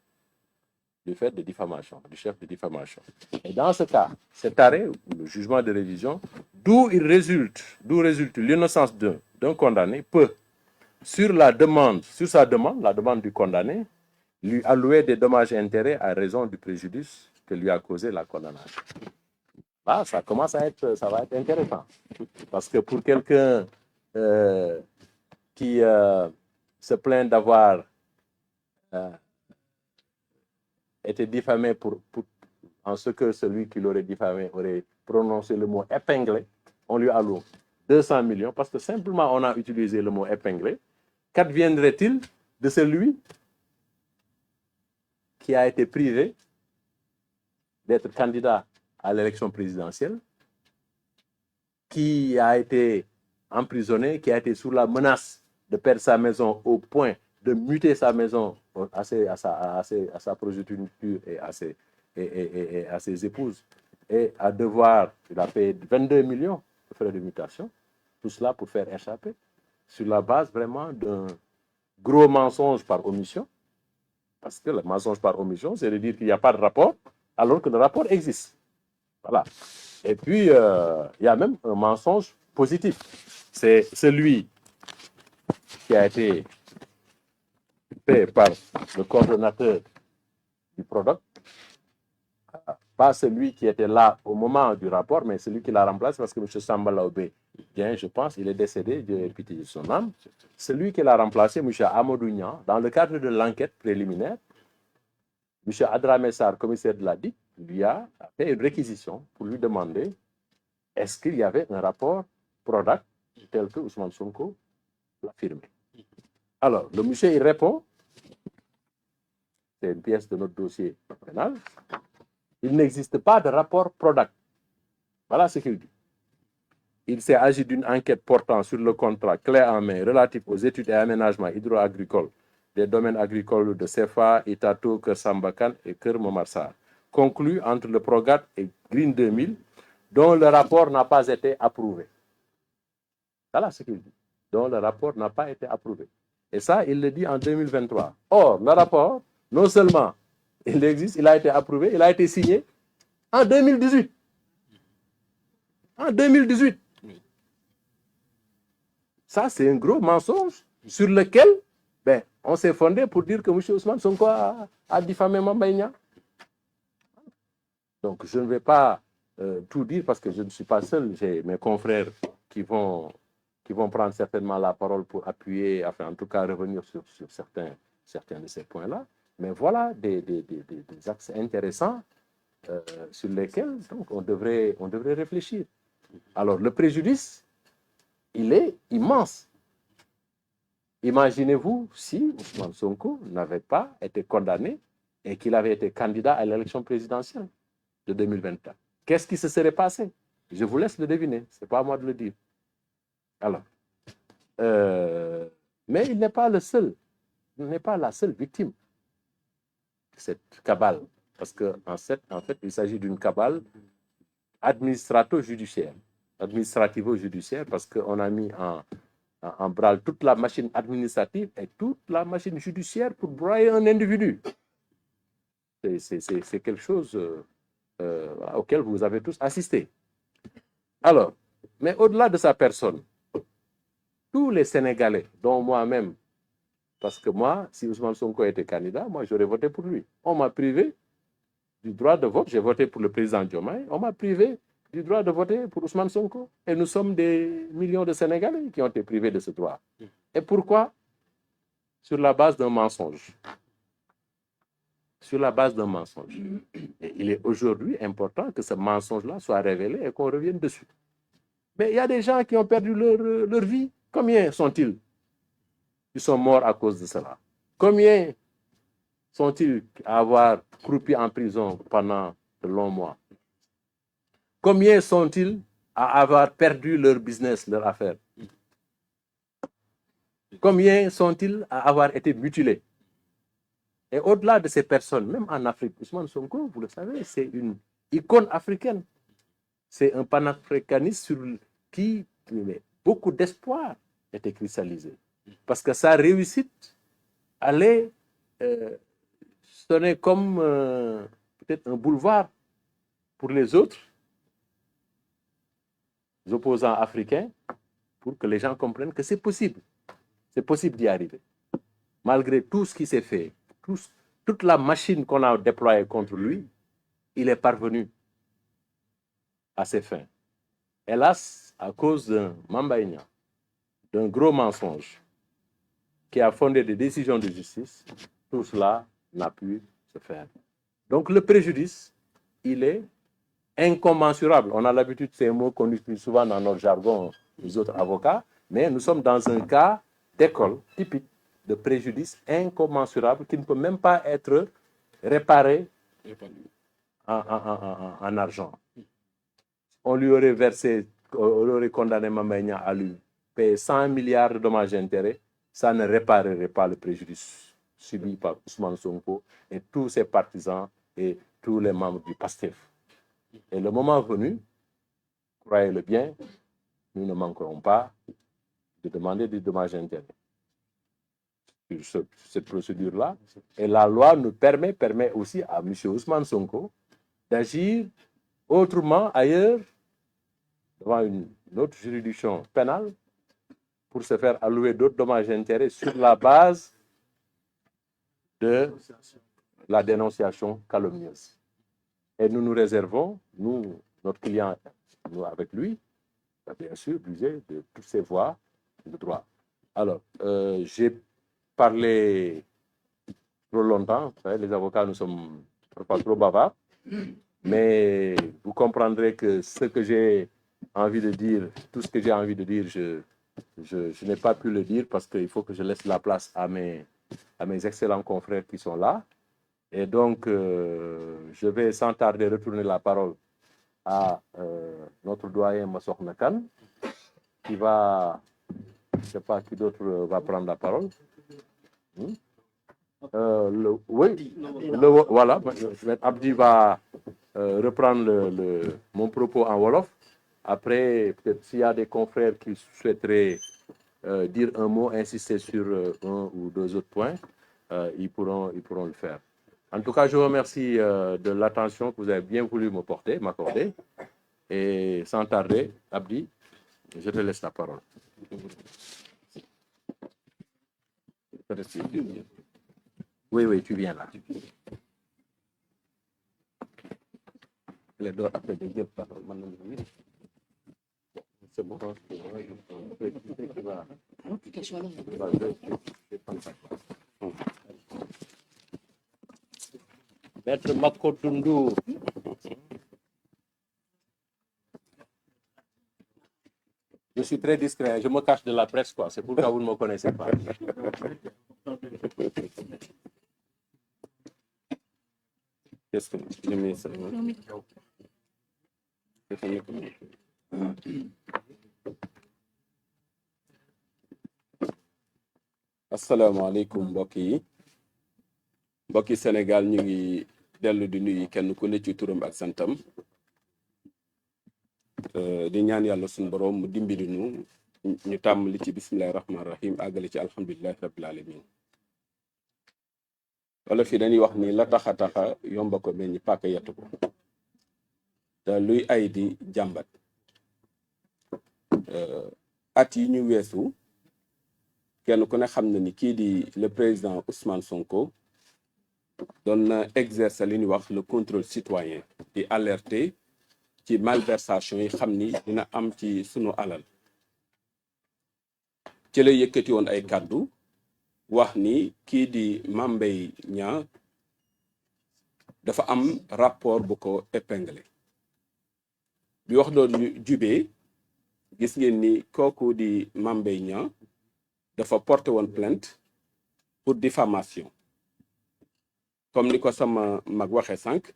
du fait de diffamation, du chef de diffamation. Et dans ce cas, cet arrêt, le jugement de révision, d'où résulte l'innocence d'un condamné, peut, sur sa demande, la demande du condamné, lui allouer des dommages et intérêts à raison du préjudice que lui a causé la condamnation. Là, ça va être intéressant. Parce que pour quelqu'un qui se plaint d'avoir été diffamé en ce que celui qui l'aurait diffamé aurait prononcé le mot épinglé, on lui alloue 200 millions parce que simplement on a utilisé le mot épinglé. Qu'adviendrait-il de celui qui a été privé d'être candidat à l'élection présidentielle, qui a été emprisonné, qui a été sous la menace de perdre sa maison au point de muter sa maison à sa progéniture et à ses épouses, et à devoir, il a payé 22 millions de frais de mutation, tout cela pour faire échapper, sur la base vraiment d'un gros mensonge par omission, parce que le mensonge par omission, c'est de dire qu'il n'y a pas de rapport, alors que le rapport existe. Voilà. Et puis, il y a même un mensonge positif. C'est celui qui a été fait par le coordonnateur du product, pas celui qui était là au moment du rapport, mais celui qui l'a remplacé, parce que M. Samba Laobé, bien, je pense, il est décédé, Dieu ait pitié de son âme. Celui qui l'a remplacé, M. Amadou Niang, dans le cadre de l'enquête préliminaire, M. Adramé Sarr, commissaire de la DIC, lui a fait une réquisition pour lui demander est-ce qu'il y avait un rapport product tel que Ousmane Sonko l'affirmé. Alors, le monsieur, il répond, c'est une pièce de notre dossier pénal, il n'existe pas de rapport product. Voilà ce qu'il dit. Il s'est agi d'une enquête portant sur le contrat clé en main relatif aux études et aménagements hydro-agricoles des domaines agricoles de Sefa, Itato, Kersambakan et Kermomarsar, conclu entre le PROGAT et Green 2000, dont le rapport n'a pas été approuvé. Voilà ce qu'il dit. Dont le rapport n'a pas été approuvé. Et ça, il le dit en 2023. Or, le rapport, non seulement il existe, il a été approuvé, il a été signé en 2018. En 2018. Ça, c'est un gros mensonge sur lequel on s'est fondé pour dire que M. Ousmane Sonko a diffamé Mamba Niang. Donc, je ne vais pas tout dire parce que je ne suis pas seul. J'ai mes confrères qui vont prendre certainement la parole pour appuyer, enfin, en tout cas, revenir sur certains de ces points-là. Mais voilà des axes intéressants sur lesquels donc, on devrait réfléchir. Alors, le préjudice, il est immense. Imaginez-vous si Ousmane Sonko n'avait pas été condamné et qu'il avait été candidat à l'élection présidentielle de 2024. Qu'est-ce qui se serait passé? Je vous laisse le deviner, ce n'est pas à moi de le dire. Alors, mais il n'est pas le seul, il n'est pas la seule victime de cette cabale, parce qu'en fait, il s'agit d'une cabale administrativo-judiciaire, parce qu'on a mis en branle toute la machine administrative et toute la machine judiciaire pour broyer un individu. C'est quelque chose auquel vous avez tous assisté. Alors, mais au-delà de sa personne, tous les Sénégalais, dont moi-même, parce que moi, si Ousmane Sonko était candidat, moi, j'aurais voté pour lui. On m'a privé du droit de vote. J'ai voté pour le président Diomaye. On m'a privé du droit de voter pour Ousmane Sonko. Et nous sommes des millions de Sénégalais qui ont été privés de ce droit. Et pourquoi? Sur la base d'un mensonge. Sur la base d'un mensonge. Et il est aujourd'hui important que ce mensonge-là soit révélé et qu'on revienne dessus. Mais il y a des gens qui ont perdu leur vie. Combien sont-ils qui sont morts à cause de cela? Combien sont-ils à avoir croupi en prison pendant de longs mois? Combien sont-ils à avoir perdu leur business, leur affaire? Combien sont-ils à avoir été mutilés? Et au-delà de ces personnes, même en Afrique, Ousmane Sonko, vous le savez, c'est une icône africaine. C'est un panafricaniste sur qui beaucoup d'espoir était cristallisé. Parce que sa réussite allait sonner comme peut-être un boulevard pour les autres opposants africains, pour que les gens comprennent que c'est possible d'y arriver. Malgré tout ce qui s'est fait, toute la machine qu'on a déployée contre lui, il est parvenu à ses fins. Hélas, à cause d'un Mamba Niang, d'un gros mensonge qui a fondé des décisions de justice, tout cela n'a pu se faire. Donc le préjudice, il est incommensurable. On a l'habitude, c'est un mot qu'on utilise souvent dans notre jargon, les autres avocats, mais nous sommes dans un cas d'école typique de préjudice incommensurable qui ne peut même pas être réparé en argent. On lui aurait condamné Mamba Niang à lui payer 100 milliards de dommages et intérêts, ça ne réparerait pas le préjudice subi par Ousmane Sonko et tous ses partisans et tous les membres du PASTEF. Et le moment venu, croyez-le bien, nous ne manquerons pas de demander des dommages et intérêts sur cette procédure-là. Et la loi nous permet aussi à M. Ousmane Sonko d'agir autrement ailleurs, devant une autre juridiction pénale, pour se faire allouer d'autres dommages et intérêts sur la base de la dénonciation calomnieuse. Et nous nous réservons, nous, notre client, nous avec lui, bien sûr, d'user de toutes ces voies de droit. Alors, j'ai parlé trop longtemps, les avocats, nous sommes parfois trop bavards, mais vous comprendrez que ce que j'ai envie de dire, tout ce que j'ai envie de dire, je n'ai pas pu le dire parce qu'il faut que je laisse la place à mes excellents confrères qui sont là. Et donc, je vais sans tarder retourner la parole à notre doyen Massokhna Kane, qui va, je ne sais pas qui d'autre va prendre la parole. Voilà, Abdi va reprendre mon propos en Wolof. Après, peut-être s'il y a des confrères qui souhaiteraient dire un mot, insister sur un ou deux autres points, ils pourront le faire. En tout cas, je vous remercie de l'attention que vous avez bien voulu m'accorder. Et sans tarder, Abdi, je te laisse la parole. Oui, tu viens là. Les deux après de dire parole. C'est bon. Maître Makotundu. Je suis très discret, je me cache de la presse, quoi. C'est pourquoi vous ne me connaissez pas. Qu'est-ce que je mets ça? asalaamaaleykum mbokki Sénégal ñu ngi dellu di nuyu kenn ku ne ci turam ak santam di ñaan yàlla suñu borom mu dimbali ñu tàmbali ci bismillahi rahmaani rahim àggale ci alhamdulilahi rabbil alamin wala fi dañuy wax ni la taxa yomba ko meññ pàkk yettu ko te luy ay di jàmbat at yi ñu weesu kenn ku ne xam na ni kii di le président Ousmane Sonko doon na exercer li ñuy wax le contrôle citoyen di alerter ci malversation yi xam ni dina am ci sunu alal ci la yëkkati woon ay kàddu wax ni kii di Mame Mbaye Niang dafa am rapport bu ko épinglé bi wax doon jubee gis ngeen ni kooku di Mame Mbaye Niang dafa porté woon plainte pour diffamation comme ni ko sama mag waxe sànq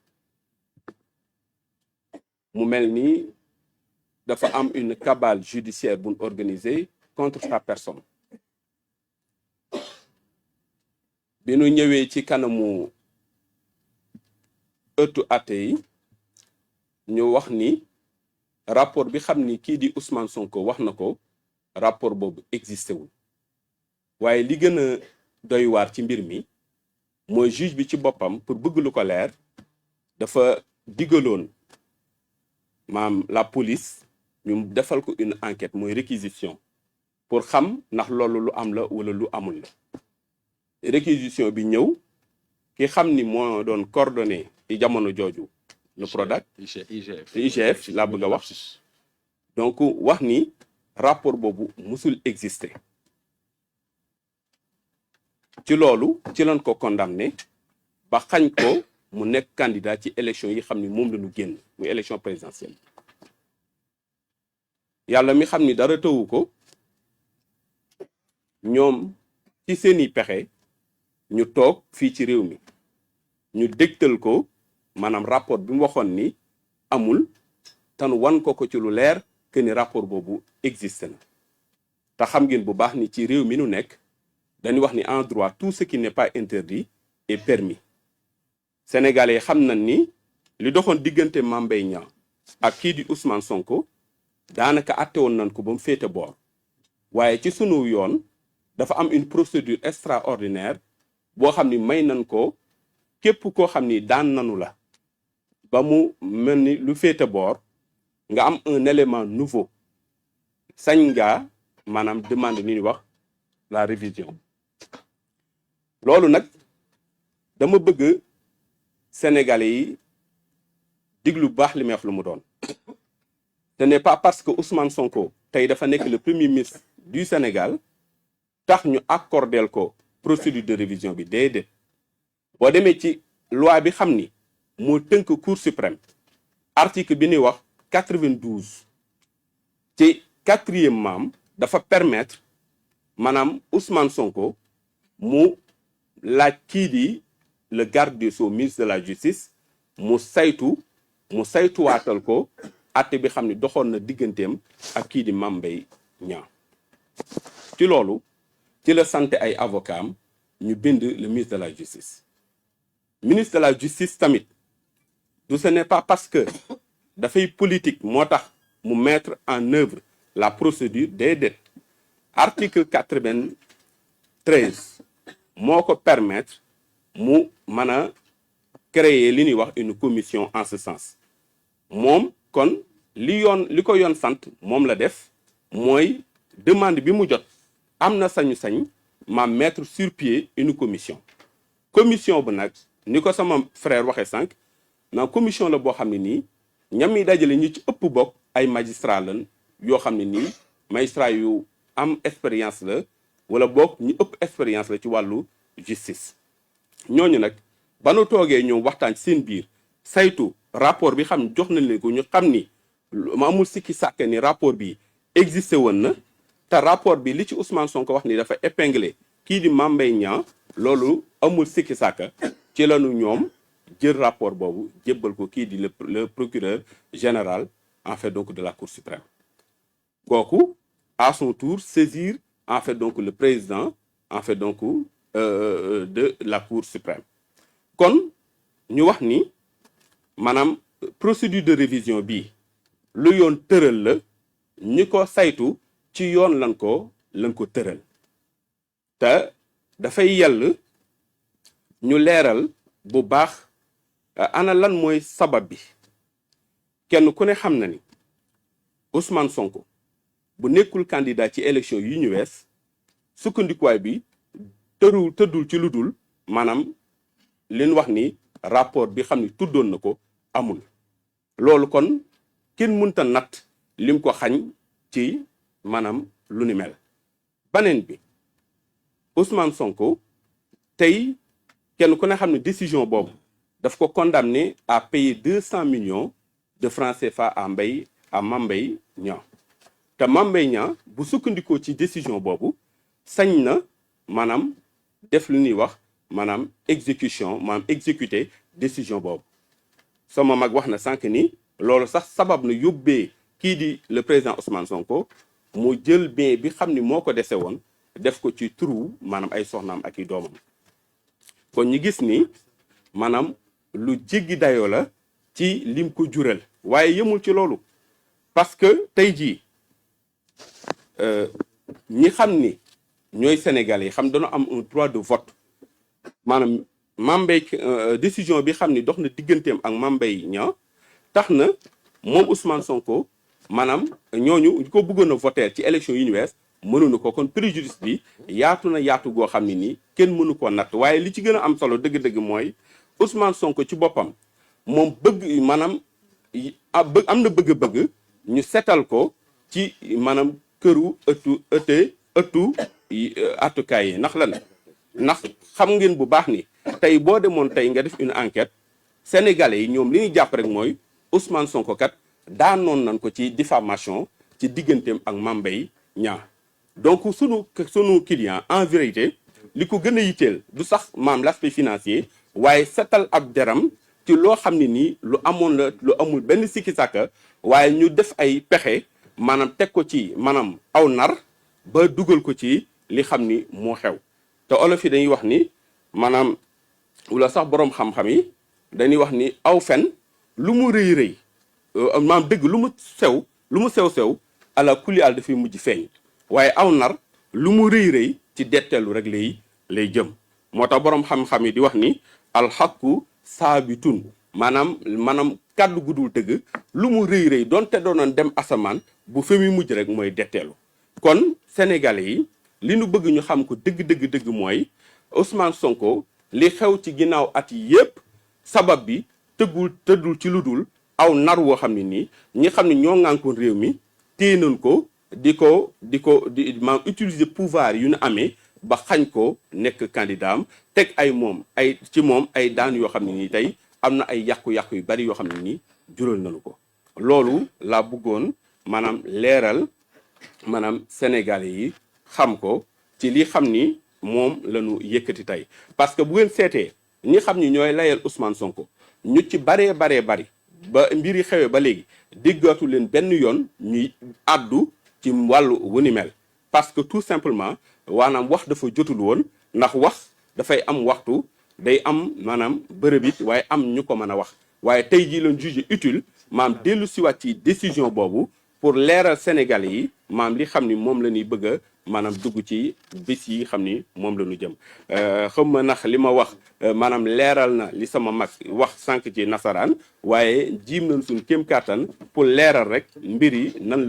mu mel ni dafa am une cabale judiciaire buñ organisée contre sa personne bi nu ñëwee ci kanamu ëttu àtte yi ñu wax ni rapport bi xam ni kii di Ousmane Sonko wax na ko rapport boobu existé wul waaye li gën a doy waar ci mbir mi mooy juge bi ci boppam pour bëgg lu ko leer dafa digaloon la police ñu defal ko une enquête mooy réquisition pour xam ndax loolu lu am la wala lu amul la réquisition bi ñëw ki xam ni moo doon coordonné ci jamono jooju le Prodac IGF laa bëgg a wax donc wax ni rapport boobu musul exister ci loolu ci lañ ko condamné ba xañ ko mu nekk candidat ci élection yi xam ni moom la ñu génn muy élection présidentielle yàlla mi xam ni dara tëwu ko ñoom ci seeni pexe ñu toog fii ci réew mi ñu dégtal ko maanaam rapport bi mu waxoon ni amul tan wan ko ci lu leer que ni rapport boobu existe na te xam ngeen bu baax ni ci réew mi nu nekk dañuy wax ni en droit tout ce qui n'est pas interdit est permis sénégalais xam nañ ni li doxoon diggante Mame Mbaye Niang ak kii di Ousmane Sonko daanaka àtte woon nañ ko ba mu féete boor waaye ci sunu yoon dafa am une procédure extraordinaire boo xam ni may nañ ko képp koo xam ni daan nanu la ba mu mel ni lu féete boor nga am un élément nouveau sañ nga maanaam demande ni ñuy wax la révision loolu nag dama bëgg sénégalais yi diglu baax li may wax lu mu doon ce n'est pas parce que Ousmane Sonko tey dafa nekk le premier ministre du Sénégal tax ñu accordel ko procédure de révision bi déedéet boo demee ci loi bi xam ni moo tënk Cour suprême article bi ñuy wax 92 ci 4e dafa permettre maanaam Ousmane Sonko mu laaj kii di le garde des Sceaux ministre de la justice mu saytuwaatal ko àtte bi xam ni doxoon na digganteem ak kii di Mame Mbaye Niang ci loolu ci la sant ay avocat am ñu bind le ministre de la justice ministre de la justice tamit ce n'est pas parce que dafay politique moo tax mu mettre en œuvre la procédure déedéet article 93 moo ko permettre mu mën a créer li ñuy wax une commission en ce sens moom kon li ko yoon sant moom la def mooy demande bi mu jot am na sañu-sañ ma mettre sur pied une commission bu nag ni ko sama frère waxee sànq na commission la boo xam ne nii ñam yi dajale ñi ci ëpp bokk ay magistrat lañ yoo xam ne nii magistrat yu am expérience la wala bokk ñu ëpp expérience la ci wàllu justice ñooñu nag ba nu toogee ñoom waxtaan ci seen biir saytu rapport bi xam jox nañ leen ko ñu xam ni ma amul sikki sàkk ni rapport bi existé woon na te rapport bi li ci Ousmane Sonko wax ni dafa épinglé kii di Mame Mbaye Niang loolu amul sikki sàkk ci lañu ñoom jël rapport boobu jébbal ko kii di le procureur général en fait donc de la Cour suprême kooku à son tour saisir en fait donc le président en fait donc de la Cour suprême kon ñu wax ni maanaam procédure de révision bi lu yoon tëral la ñi ko saytu ci yoon lan ko tëral te dafay yell ñu leeral bu baax ana lan mooy sabab bi kenn ku ne xam na ni Ousmane Sonko bu nekkul candidat ci élection yu ñu wees sukkandikuwaay bi tëddul ci lu dul maanaam li ñu wax ni rapport bi xam ni tuddoon na ko amul loolu kon kenn mënta natt lim ko xañ ci maanaam lu ni mel baneen bi Ousmane Sonko tey kenn ku ne xam ne décision boobu daf ko condamné à payer 200 millions de francs CFA à Mame Mbaye Niang te Mame Mbaye Niang bu sukkandikoo ci décision boobu sañ na maanaam def lu ñuy wax maanaam exécution maanaam exécuter décision boobu sama mag wax na sànq ni loolu sax sabab na yóbbee kii di le président Ousmane Sonko mu jël bien bi xam ni moo ko dese woon def ko ci turu maanaam ay soxnaam ak i doomam kon ñu gis ni maanaam lu jéggi dayoo la ci lim ko jural waaye yëmul ci loolu parce que tey jii ñi xam ni ñooy sénégalais xam dañoo am un droit de vote maanaam Mame Mbaye décision bi xam ni dox na digganteem ak Mame Mbaye Niang tax na moom Ousmane Sonko maanaam ñooñu ñu ko bëggoon a voter ci élection yu ñu wees mënuñu ko kon préjudice bi yaatu na yaatu goo xam ne nii kenn mënu koo natt waaye li ci gën a am solo dëgg-dëgg mooy Ousmane Sonko ci boppam moom bëgg maanaam am na bëgg-bëgg ñu setal ko ci maanaam këru ëttu attukaay yi ndax lan ndax xam ngeen bu baax ni tey boo demoon tey nga def une enquête sénégalais yi ñoom li ñuy jàpp rek mooy Ousmane Sonko kat daanoon nañ ko ci diffamation ci digganteem ak Mame Mbaye Niang donc sunu client en vérité li ko gën a yitteel du sax maam l'aspect financier waaye setal ab deram ci loo xam ne nii lu amoon la lu amul benn sikki sàkka waaye ñu def ay pexe maanaam teg ko ci maanaam aw nar ba dugal ko ci li xam ni moo xew te olof yi dañuy wax ni maanaam wala sax boroom xam-xam yi dañuy wax ni aw fen lu mu rëy rëy maanaam dëgg lu mu sew ala kulli al dafay mujj feeñ waaye aw nar lu mu rëy rëy ci detteelu rek lay jëm moo tax boroom xam-xam yi di wax ni alxaqu saabitun maanaam kàddu gudul dëgg lu mu rëy rëy doonte doonoon dem asamaan bu fi muy mujj rek mooy detteelu kon sénégalais yi li nu bëgg ñu xam ko dëgg mooy Ousmane Sonko li xew ci ginnaaw at yi yépp sabab bi tëddul ci lu dul aw nar woo xam ne nii ñi xam ne ñoo ŋànkoon réew mi téye nañ ko di maanaam utiliser pouvoir yu ñu amee ba xañ ko nekk candidat am teg ci moom ay daan yoo xam ne nii tey am na ay yàqu-yàqu yu bari yoo xam ne nii jural nañu ko loolu laa bëggoon maanaam leeral maanaam sénégalais yi xam ko ci li xam ni moom la ñu yëkkati tey parce que bu ngeen seetee ñi xam ni ñooy layal Ousmane Sonko ñu ci baree bari ba mbir yi xewee ba léegi déggatu leen benn yoon ñuy àddu ci wàllu wu ni mel parce que tout simplement waanaam wax dafa jotul woon ndax wax dafay am waxtu day am maanaam bërëb it waaye am ñu ko mën a wax waaye tey jii lañ jugé utile maam dellu siwaat ci décision boobu pour leeral Sénégalais yi maam li xam ni moom la ñuy bëgg a maanaam dugg ci bés yi xam ni moom la ñu jëm xam ma ndax li ma wax maanaam leeral na li sama mag wax sànq ci nasaraan waaye jiim nañ suñ kéem kàttan pour leeral rek mbir yi nan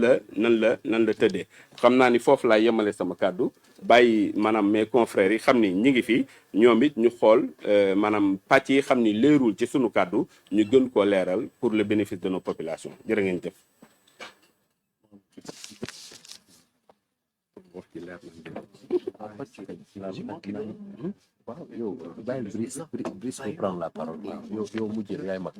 la tëddee xam naa ni foofu laa yemale sama kàddu bàyyi maanaam mes confrères yi xam ni ñi ngi fi ñoom it ñu xool maanaam pàcc yi xam ni leerul ci sunu kàddu ñu gën koo leeral pour le bénéfice de nos populations jërë ngeen jëf. wax ci leer waaw yow bàyyil Brice ko prendre la parole yow mujjee yaay mag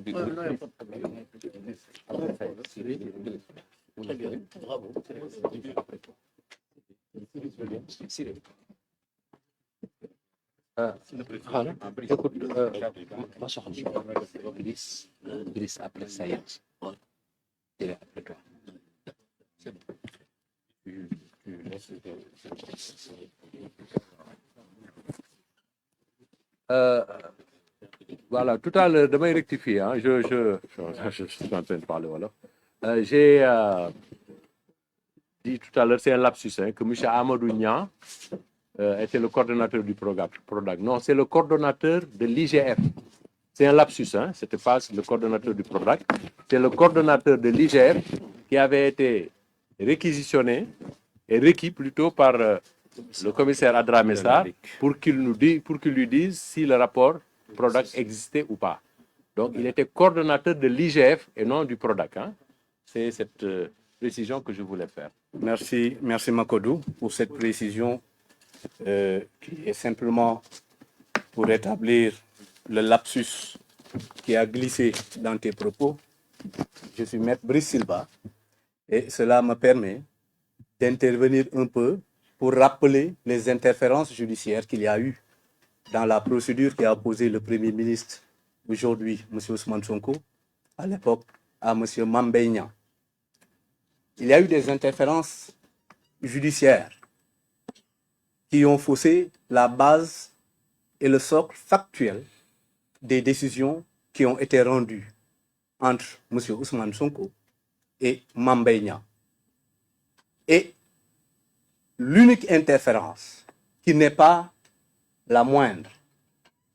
xaaral écoute ma soxna Brice après Sayed après toi voilà, tout à l'heure, damay rectifier, hein, je suis en train de parler, voilà. J'ai dit tout à l'heure, c'est un lapsus, hein, que M. Amadou Niang était le coordonnateur du PRODAC. Non, c'est le coordonnateur de l'IGF. C'est un lapsus, hein, c'était pas le coordonnateur du PRODAC, c'est le coordonnateur de l'IGF qui avait été réquisitionné et requis plutôt par le commissaire Adramé Sarr pour qu'il lui dise si le rapport PRODAC existait ou pas. Donc, il était coordonnateur de l'IGF et non du PRODAC. Hein. C'est cette précision que je voulais faire. Merci Makodou pour cette précision qui est simplement pour établir le lapsus qui a glissé dans tes propos. Je suis Maître Brice Silva et cela me permet d'intervenir un peu pour rappeler les interférences judiciaires qu'il y a eu dans la procédure qui a opposé le Premier ministre, aujourd'hui M. Ousmane Sonko, à l'époque à M. Mame Mbaye Niang. Il y a eu des interférences judiciaires qui ont faussé la base et le socle factuel des décisions qui ont été rendues entre M. Ousmane Sonko et Mame Mbaye Niang. Et l'unique interférence qui n'est pas la moindre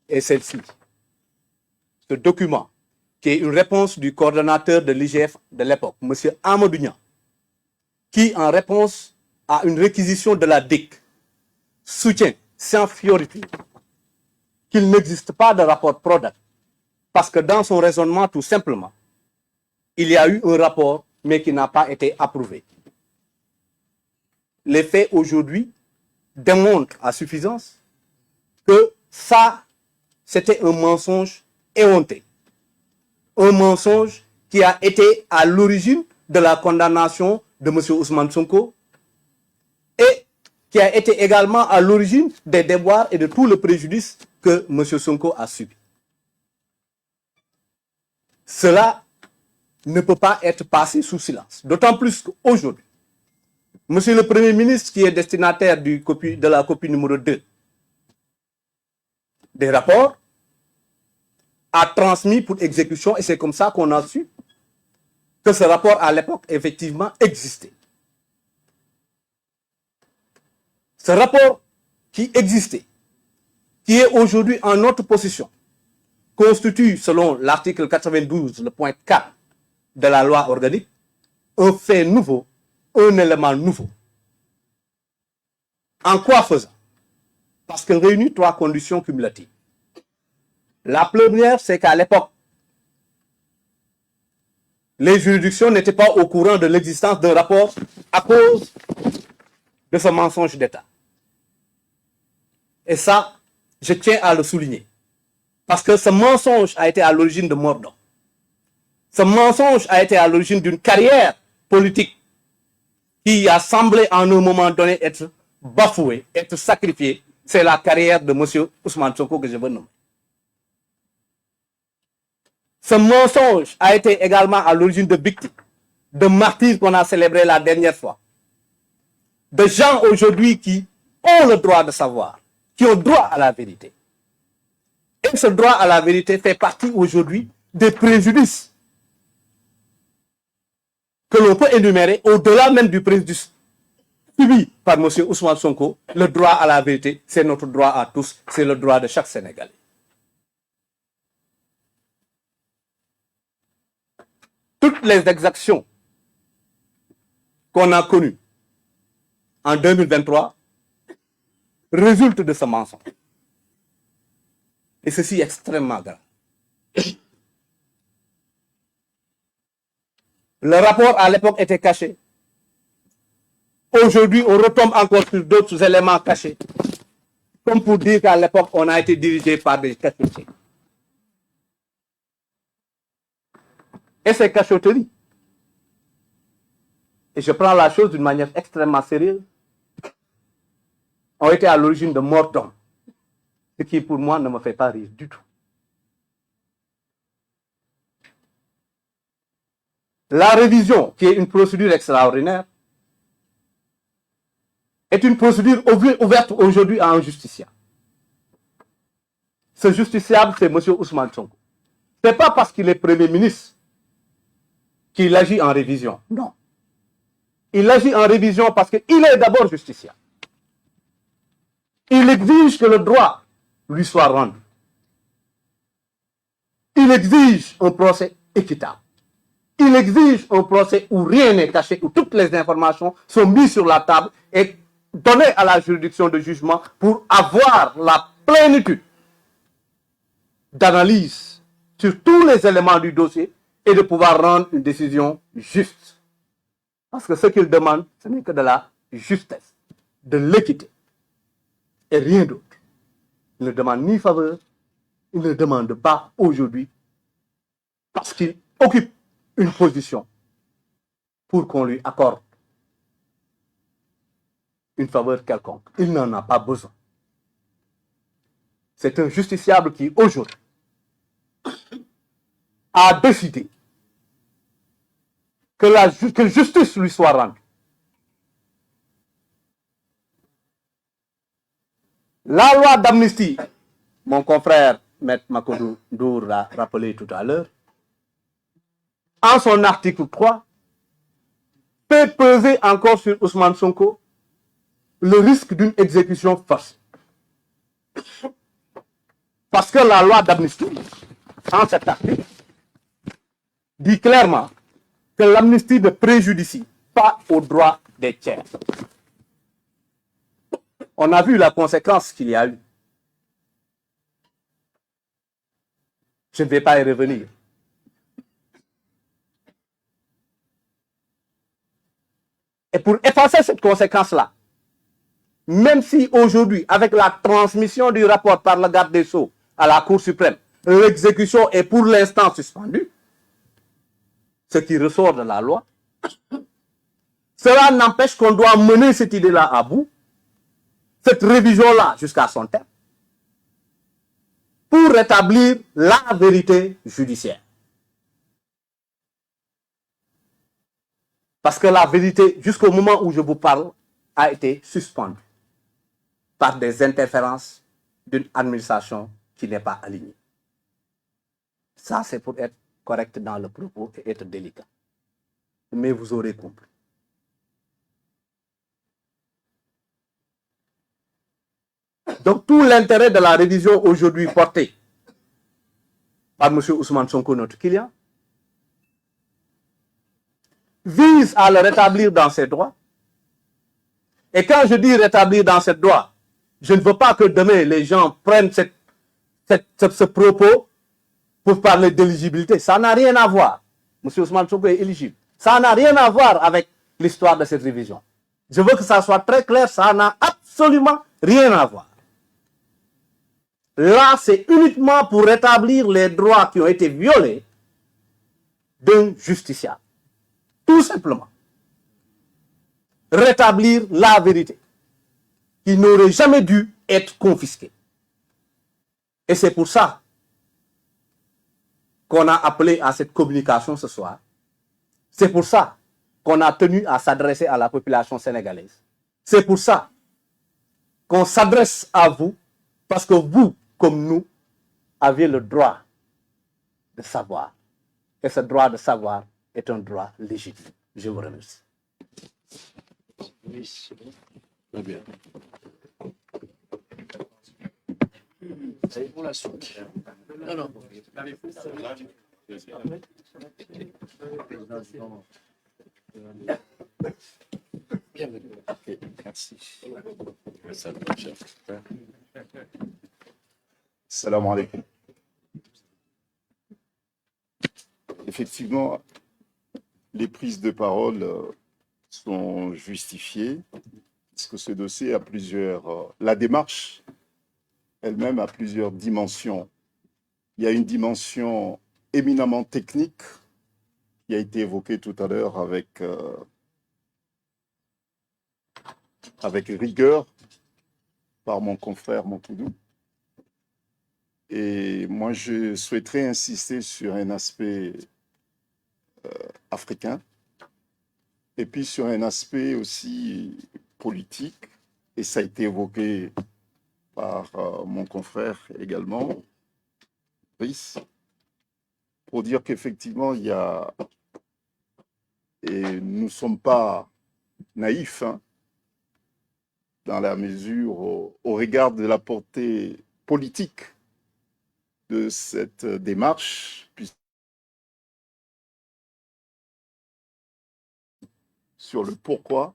est celle-ci. Ce document, qui est une réponse du coordonnateur de l'IGF de l'époque, M. Amadou Niang, qui, en réponse à une réquisition de la DIC, soutient sans fioriture qu'il n'existe pas de rapport PRODAC, parce que dans son raisonnement, tout simplement, il y a eu un rapport, mais qui n'a pas été approuvé. Les faits aujourd'hui démontrent à suffisance que ça, c'était un mensonge éhonté. Un mensonge qui a été à l'origine de la condamnation de M. Ousmane Sonko et qui a été également à l'origine des déboires et de tout le préjudice que M. Sonko a subi. Cela ne peut pas être passé sous silence. D'autant plus qu'aujourd'hui, Monsieur le Premier ministre, qui est destinataire de la copie numéro 2 des rapports, a transmis pour exécution, et c'est comme ça qu'on a su que ce rapport à l'époque effectivement existait. Ce rapport qui existait, qui est aujourd'hui en notre possession, constitue, selon l'article 92, le point 4 de la loi organique, un fait nouveau, un élément nouveau. En quoi faisant? Parce qu'elle réunit 3 conditions cumulatives. La première, c'est qu'à l'époque, les juridictions n'étaient pas au courant de l'existence d'un rapport à cause de ce mensonge d'État. Et ça, je tiens à le souligner. Parce que ce mensonge a été à l'origine de Mordor. Ce mensonge a été à l'origine d'une carrière politique qui a semblé en un moment donné être bafouée, être sacrifiée. C'est la carrière de M. Ousmane Sonko que je veux nommer. Ce mensonge a été également à l'origine de victimes, de martyrs qu'on a célébrés la dernière fois, de gens aujourd'hui qui ont le droit de savoir, qui ont droit à la vérité. Et ce droit à la vérité fait partie aujourd'hui des préjudices que l'on peut énumérer au-delà même du préjudice subi par M. Ousmane Sonko. Le droit à la vérité, c'est notre droit à tous, c'est le droit de chaque Sénégalais. Toutes les exactions qu'on a connues en 2023 résultent de ce mensonge. Et ceci est extrêmement grave. Le rapport à l'époque était caché. Aujourd'hui, on retombe encore sur d'autres éléments cachés. Comme pour dire qu'à l'époque, on a été dirigé par des cachottiers. Et ces cachotteries, et je prends la chose d'une manière extrêmement sérieuse, ont été à l'origine de morts d'hommes. Ce qui, pour moi, ne me fait pas rire du tout. La révision, qui est une procédure extraordinaire, est une procédure ouverte aujourd'hui à un justiciable. Ce justiciable, c'est M. Ousmane Sonko. Ce n'est pas parce qu'il est Premier ministre qu'il agit en révision. Non. Il agit en révision parce qu'il est d'abord justiciable. Il exige que le droit lui soit rendu. Il exige un procès équitable. Il exige un procès où rien n'est caché, où toutes les informations sont mises sur la table et données à la juridiction de jugement pour avoir la plénitude d'analyse sur tous les éléments du dossier et de pouvoir rendre une décision juste. Parce que ce qu'il demande, ce n'est que de la justesse, de l'équité et rien d'autre. Il ne demande ni faveur, il ne demande pas aujourd'hui parce qu'il occupe une position pour qu'on lui accorde une faveur quelconque. Il n'en a pas besoin. C'est un justiciable qui, aujourd'hui, a décidé que justice lui soit rendue. La loi d'amnistie, mon confrère Maître Makodou Ndour l'a rappelé tout à l'heure, en son article 3, fait peser encore sur Ousmane Sonko le risque d'une exécution forcée. Parce que la loi d'amnistie, en cet article, dit clairement que l'amnistie ne préjudicie pas aux droits des tiers. On a vu la conséquence qu'il y a eu. Je ne vais pas y revenir. Et pour effacer cette conséquence-là, même si aujourd'hui, avec la transmission du rapport par le garde des Sceaux à la Cour suprême, l'exécution est pour l'instant suspendue, ce qui ressort de la loi, cela n'empêche qu'on doit mener cette idée-là à bout, cette révision-là jusqu'à son terme, pour rétablir la vérité judiciaire. Parce que la vérité, jusqu'au moment où je vous parle, a été suspendue par des interférences d'une administration qui n'est pas alignée. Ça, c'est pour être correct dans le propos et être délicat. Mais vous aurez compris. Donc, tout l'intérêt de la révision aujourd'hui portée par M. Ousmane Sonko, notre client, vise à le rétablir dans ses droits. Et quand je dis rétablir dans ses droits, je ne veux pas que demain les gens prennent ce propos pour parler d'éligibilité. Ça n'a rien à voir. M. Ousmane Sonko est éligible. Ça n'a rien à voir avec l'histoire de cette révision. Je veux que ça soit très clair, ça n'a absolument rien à voir. Là, c'est uniquement pour rétablir les droits qui ont été violés d'un justiciable. Tout simplement. Rétablir la vérité qui n'aurait jamais dû être confisquée. Et c'est pour ça qu'on a appelé à cette communication ce soir. C'est pour ça qu'on a tenu à s'adresser à la population sénégalaise. C'est pour ça qu'on s'adresse à vous, parce que vous, comme nous, aviez le droit de savoir. Et ce droit de savoir est un droit légitime. Je vous remercie. Très bien. Pour la suite. Non, non. Bienvenue. Ok, merci. Salam alaikum. Effectivement, les prises de parole sont justifiées parce que ce dossier a plusieurs... la démarche elle-même a plusieurs dimensions. Il y a une dimension éminemment technique qui a été évoquée tout à l'heure avec rigueur par mon confrère Montoudou. Et moi, je souhaiterais insister sur un aspect africain et puis sur un aspect aussi politique, et ça a été évoqué par mon confrère également, Brice, pour dire qu'effectivement, il y a, et nous ne sommes pas naïfs, hein, dans la mesure au regard de la portée politique de cette démarche, sur le pourquoi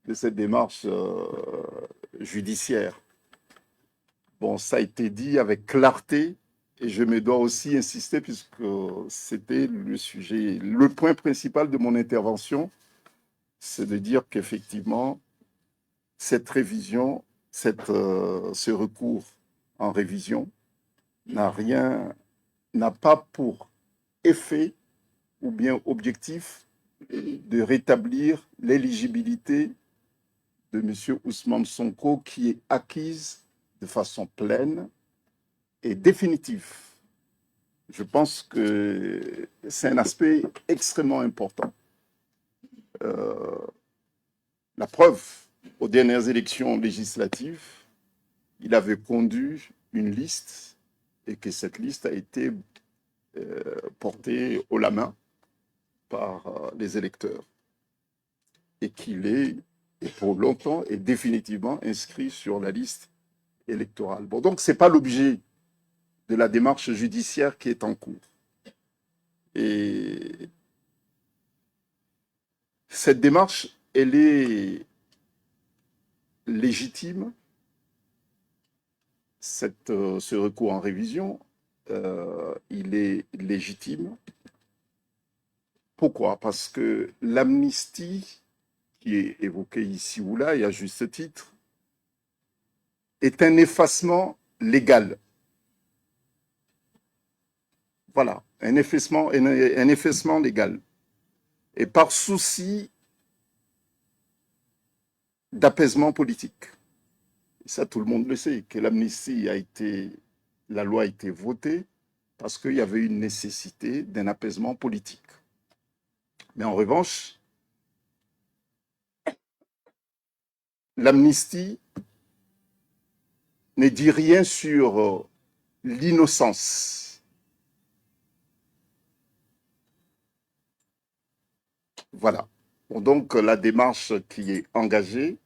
de cette démarche judiciaire. Bon, ça a été dit avec clarté et je me dois aussi insister puisque c'était le sujet, le point principal de mon intervention, c'est de dire qu'effectivement, cette révision, ce recours en révision n'a pas pour effet ou bien objectif de rétablir l'éligibilité de M. Ousmane Sonko qui est acquise de façon pleine et définitive. Je pense que c'est un aspect extrêmement important. La preuve, aux dernières élections législatives, il avait conduit une liste et que cette liste a été portée haut la main par les électeurs et qu'il est pour longtemps et définitivement inscrit sur la liste électorale. Bon, donc ce n'est pas l'objet de la démarche judiciaire qui est en cours. Et cette démarche, elle est légitime. Ce recours en révision, il est légitime. Pourquoi? Parce que l'amnistie qui est évoquée ici ou là, et à juste titre, est un effacement légal. Voilà, un effacement légal. Et par souci d'apaisement politique. Et ça, tout le monde le sait, que l'amnistie la loi a été votée parce qu'il y avait une nécessité d'un apaisement politique. Mais en revanche, l'amnistie ne dit rien sur l'innocence. Voilà. Bon, donc, la démarche qui est engagée,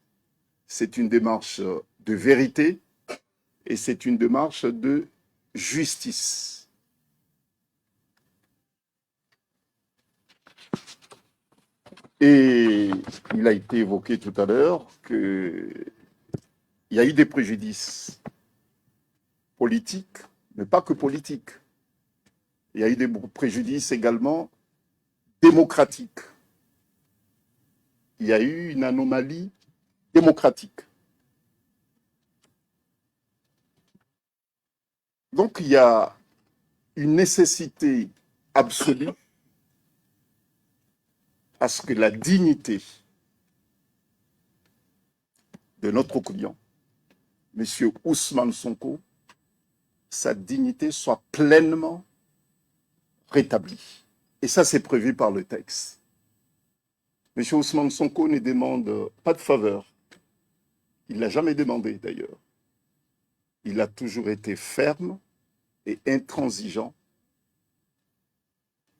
c'est une démarche de vérité et c'est une démarche de justice. Et il a été évoqué tout à l'heure qu'il y a eu des préjudices politiques, mais pas que politiques. Il y a eu des préjudices également démocratiques. Il y a eu une anomalie démocratique. Donc, il y a une nécessité absolue à ce que la dignité de notre client, M. Ousmane Sonko, sa dignité soit pleinement rétablie. Et ça, c'est prévu par le texte. M. Ousmane Sonko ne demande pas de faveur. Il ne l'a jamais demandé, d'ailleurs. Il a toujours été ferme et intransigeant,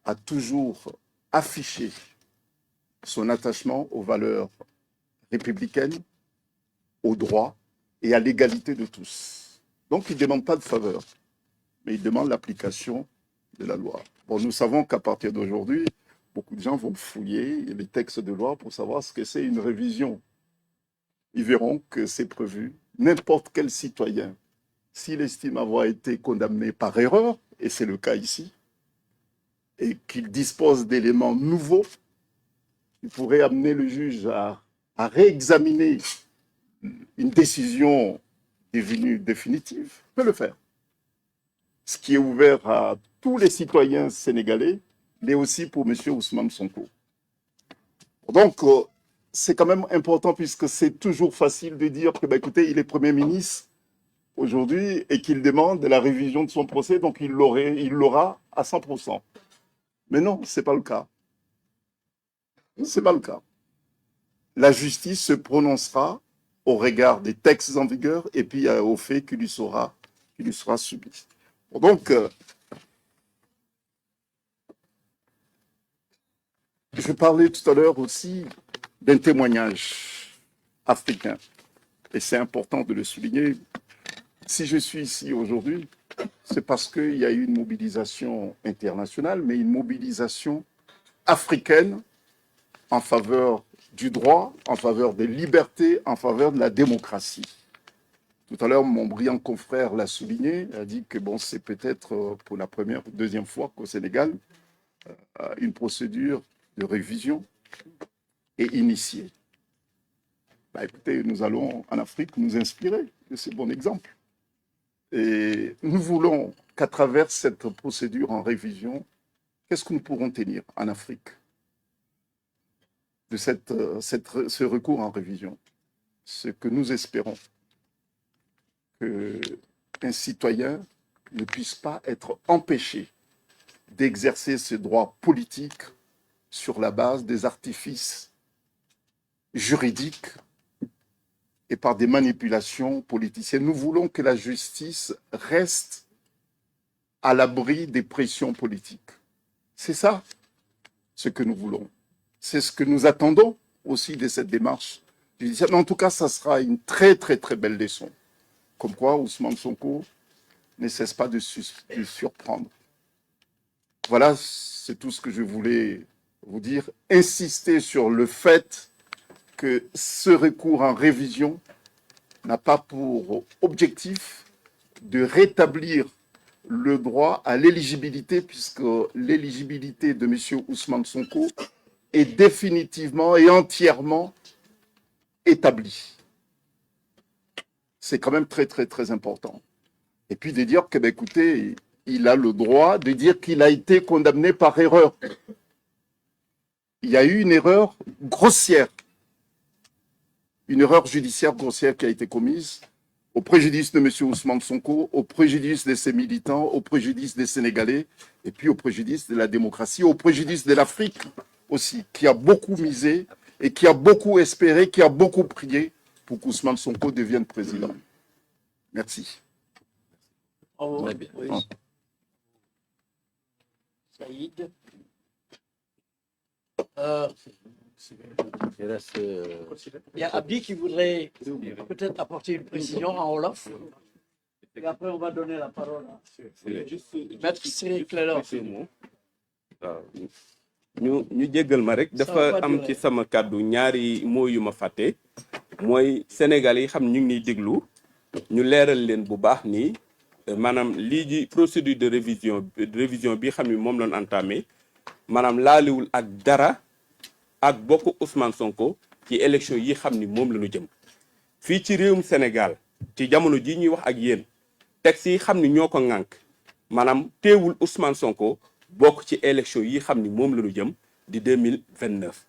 a toujours affiché son attachement aux valeurs républicaines, aux droits et à l'égalité de tous. Donc, il ne demande pas de faveur, mais il demande l'application de la loi. Bon, nous savons qu'à partir d'aujourd'hui, beaucoup de gens vont fouiller les textes de loi pour savoir ce que c'est une révision. Ils verront que c'est prévu. N'importe quel citoyen, s'il estime avoir été condamné par erreur, et c'est le cas ici, et qu'il dispose d'éléments nouveaux, il pourrait amener le juge à réexaminer une décision devenue définitive, peut le faire. Ce qui est ouvert à tous les citoyens sénégalais, mais aussi pour M. Ousmane Sonko. Donc, c'est quand même important puisque c'est toujours facile de dire que, écoutez, il est Premier ministre aujourd'hui et qu'il demande la révision de son procès, donc il l'aura à 100%. Mais non, ce n'est pas le cas. Ce n'est pas le cas. La justice se prononcera au regard des textes en vigueur et puis au fait qu'il lui sera soumis. Donc, je parlais tout à l'heure aussi d'un témoignage africain. Et c'est important de le souligner. Si je suis ici aujourd'hui, c'est parce qu'il y a eu une mobilisation internationale, mais une mobilisation africaine en faveur du droit, en faveur des libertés, en faveur de la démocratie. Tout à l'heure, mon brillant confrère l'a souligné, a dit que bon, c'est peut-être pour la première ou deuxième fois qu'au Sénégal, une procédure de révision est initiée. Écoutez, nous allons en Afrique nous inspirer de ces bons exemples. Et nous voulons qu'à travers cette procédure en révision, qu'est-ce que nous pourrons tenir en Afrique de ce recours en révision? Ce que nous espérons, qu'un citoyen ne puisse pas être empêché d'exercer ses droits politiques sur la base des artifices juridiques et par des manipulations politiciennes. Nous voulons que la justice reste à l'abri des pressions politiques. C'est ça ce que nous voulons. C'est ce que nous attendons aussi de cette démarche judiciaire. Mais en tout cas, ça sera une très, très, très belle leçon. Comme quoi, Ousmane Sonko ne cesse pas de surprendre. Voilà, c'est tout ce que je voulais vous dire. Insister sur le fait que ce recours en révision n'a pas pour objectif de rétablir le droit à l'éligibilité, puisque l'éligibilité de M. Ousmane Sonko est définitivement et entièrement établie. C'est quand même très, très, très important. Et puis de dire que, écoutez, il a le droit de dire qu'il a été condamné par erreur. Il y a eu une erreur grossière, une erreur judiciaire grossière qui a été commise au préjudice de M. Ousmane Sonko, au préjudice de ses militants, au préjudice des Sénégalais, et puis au préjudice de la démocratie, au préjudice de l'Afrique aussi, qui a beaucoup misé et qui a beaucoup espéré, qui a beaucoup prié pour pour qu'Ousmane Sonko devienne président. Merci. Bravo. Très bien. Oui. Saïd. Il reste, Il y a Abdi qui voudrait peut-être apporter une précision en Wolof. Et après, on va donner la parole à Maître Cyril Clédor. waaw ñu jéggal ma rek dafa am ci sama kàddu ñaari mots yu ma fàtte mooy Sénégal yi xam ñu ngi ñuy déglu ñu leeral leen bu baax ni maanaam lii ji procédure de révision bi xam ni moom lañ entamé maanaam laaliwul ak dara ak bokk Ousmane Sonko ci élection yi xam ni moom la ñu jëm fii ci réewum Sénégal ci jamono ji ñuy wax ak yéen texte yi xam ni ñoo ko ŋànk maanaam teewul Ousmane Sonko bokk ci élection yi xam ni moom la ñu jëm di 2029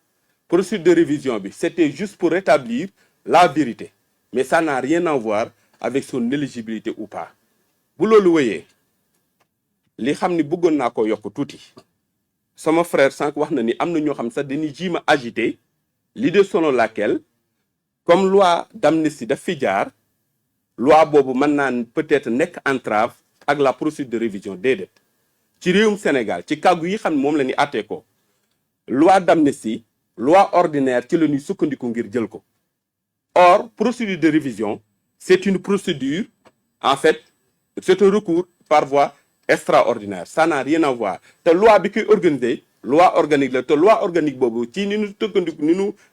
procédure de révision bi c'était juste pour rétablir la vérité mais ça n'a rien à voir avec son éligibilité ou pas bu loolu wéyee li xam ni bëggoon naa ko yokk tuuti sama frère sànq wax na ni am na ñoo xam sax dañuy jiima agiter l'idée selon laquelle comme loi d'amnistie daf fi jaar loi boobu mën naa peut-être nekk entrave ak la procédure de révision déedéet ci réewum Sénégal ci kàggu yi xam ne moom la ñuy àttee ko loi d'amnistie loi ordinaire ci la ñuy sukkandiku ngir jël ko or procédure de révision c'est une procédure en fait c'est un recours par voie extraordinaire ça n'a rien à voir te loi bi koy organiser loi organique la te loi organique boobu ci ni ñu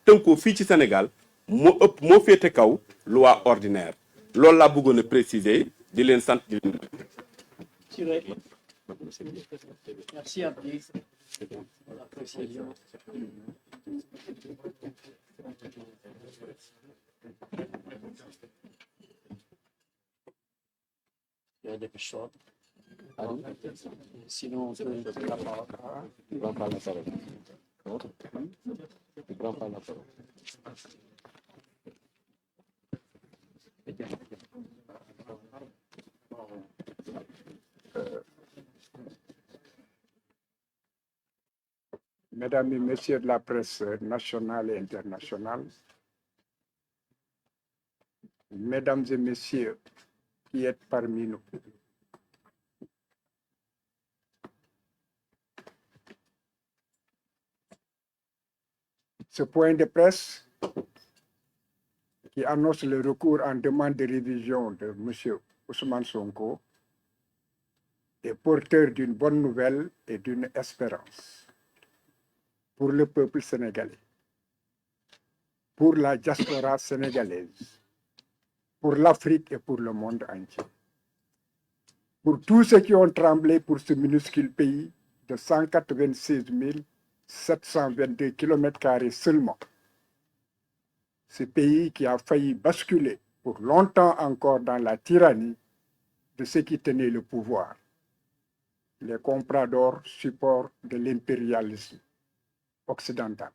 tënkoo fii ci Sénégal moo féete kaw loi ordinaire loolu laa bëggoon a préciser di leen sant di leen Merci Abdi pour la précision. Il y a des questions. Sinon, on peut donner la parole. tu prends pas la parole. Tu prends pas la parole. Mesdames et messieurs de la presse nationale et internationale, mesdames et messieurs qui êtes parmi nous, ce point de presse qui annonce le recours en demande de révision de M. Ousmane Sonko est porteur d'une bonne nouvelle et d'une espérance pour le peuple sénégalais, pour la diaspora sénégalaise, pour l'Afrique et pour le monde entier. Pour tous ceux qui ont tremblé pour ce minuscule pays de 196 722 km² seulement. Ce pays qui a failli basculer pour longtemps encore dans la tyrannie de ceux qui tenaient le pouvoir, les compradors supports de l'impérialisme occidental.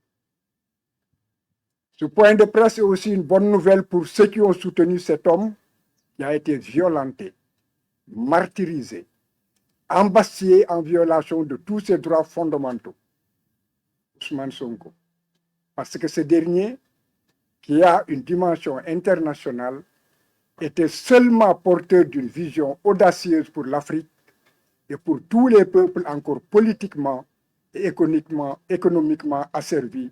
Ce point de presse est aussi une bonne nouvelle pour ceux qui ont soutenu cet homme qui a été violenté, martyrisé, embastillé en violation de tous ses droits fondamentaux, Ousmane Sonko. Parce que ce dernier, qui a une dimension internationale, était seulement porteur d'une vision audacieuse pour l'Afrique et pour tous les peuples encore politiquement et économiquement asservis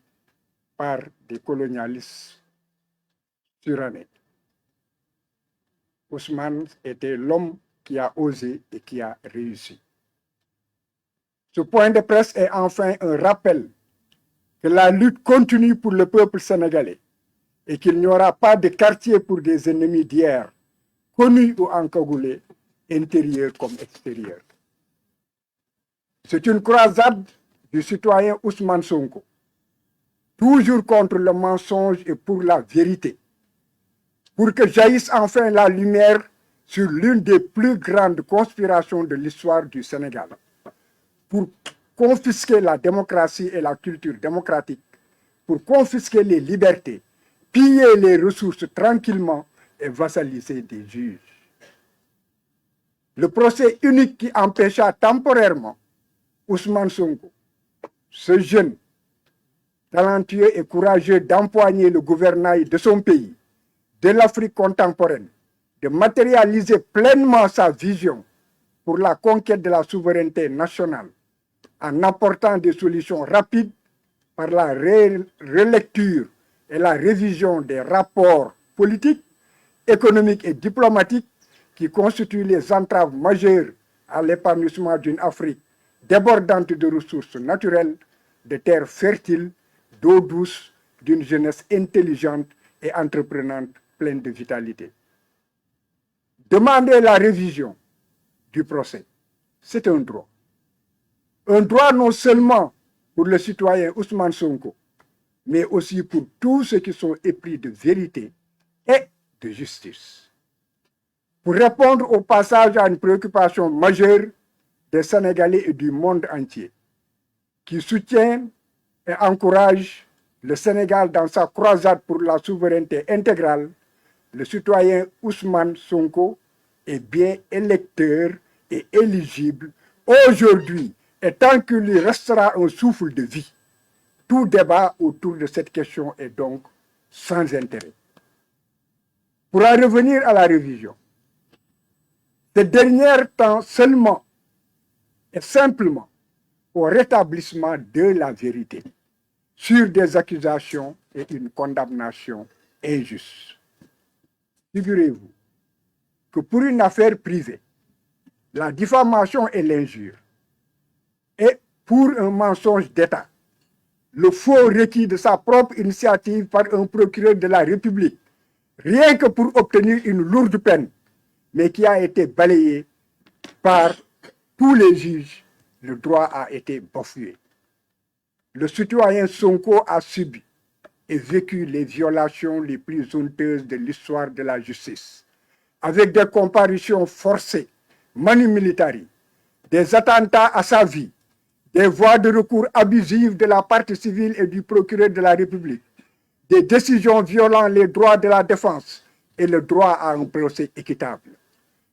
par des colonialistes surannés. Ousmane était l'homme qui a osé et qui a réussi. Ce point de presse est enfin un rappel que la lutte continue pour le peuple sénégalais et qu'il n'y aura pas de quartier pour des ennemis d'hier, connus ou encagoulés, intérieurs comme extérieurs. C'est une croisade du citoyen Ousmane Sonko, toujours contre le mensonge et pour la vérité, pour que jaillisse enfin la lumière sur l'une des plus grandes conspirations de l'histoire du Sénégal, pour confisquer la démocratie et la culture démocratique, pour confisquer les libertés, piller les ressources tranquillement et vassaliser des juges. Le procès unique qui empêcha temporairement Ousmane Sonko, ce jeune, talentueux et courageux d'empoigner le gouvernail de son pays, de l'Afrique contemporaine de matérialiser pleinement sa vision pour la conquête de la souveraineté nationale en apportant des solutions rapides par la relecture et la révision des rapports politiques, économiques et diplomatiques qui constituent les entraves majeures à l'épanouissement d'une Afrique débordante de ressources naturelles, de terres fertiles, d'eau douce, d'une jeunesse intelligente et entreprenante pleine de vitalité. Demander la révision du procès, c'est un droit. Un droit non seulement pour le citoyen Ousmane Sonko, mais aussi pour tous ceux qui sont épris de vérité et de justice. Pour répondre au passage à une préoccupation majeure des Sénégalais et du monde entier, qui soutiennent et encouragent le Sénégal dans sa croisade pour la souveraineté intégrale, le citoyen Ousmane Sonko est bien électeur et éligible aujourd'hui, et tant qu'il lui restera un souffle de vie. Tout débat autour de cette question est donc sans intérêt. Pour en revenir à la révision, cette dernière tend seulement et simplement au rétablissement de la vérité sur des accusations et une condamnation injuste. Figurez-vous que pour une affaire privée, la diffamation et l'injure, et pour un mensonge d'État, le faux requis de sa propre initiative par un procureur de la République, rien que pour obtenir une lourde peine, mais qui a été balayé par tous les juges, le droit a été bafoué. Le citoyen Sonko a subi et vécu les violations les plus honteuses de l'histoire de la justice, avec des comparutions forcées, manu militari, des attentats à sa vie, des voies de recours abusives de la partie civile et du procureur de la République, des décisions violant les droits de la défense et le droit à un procès équitable,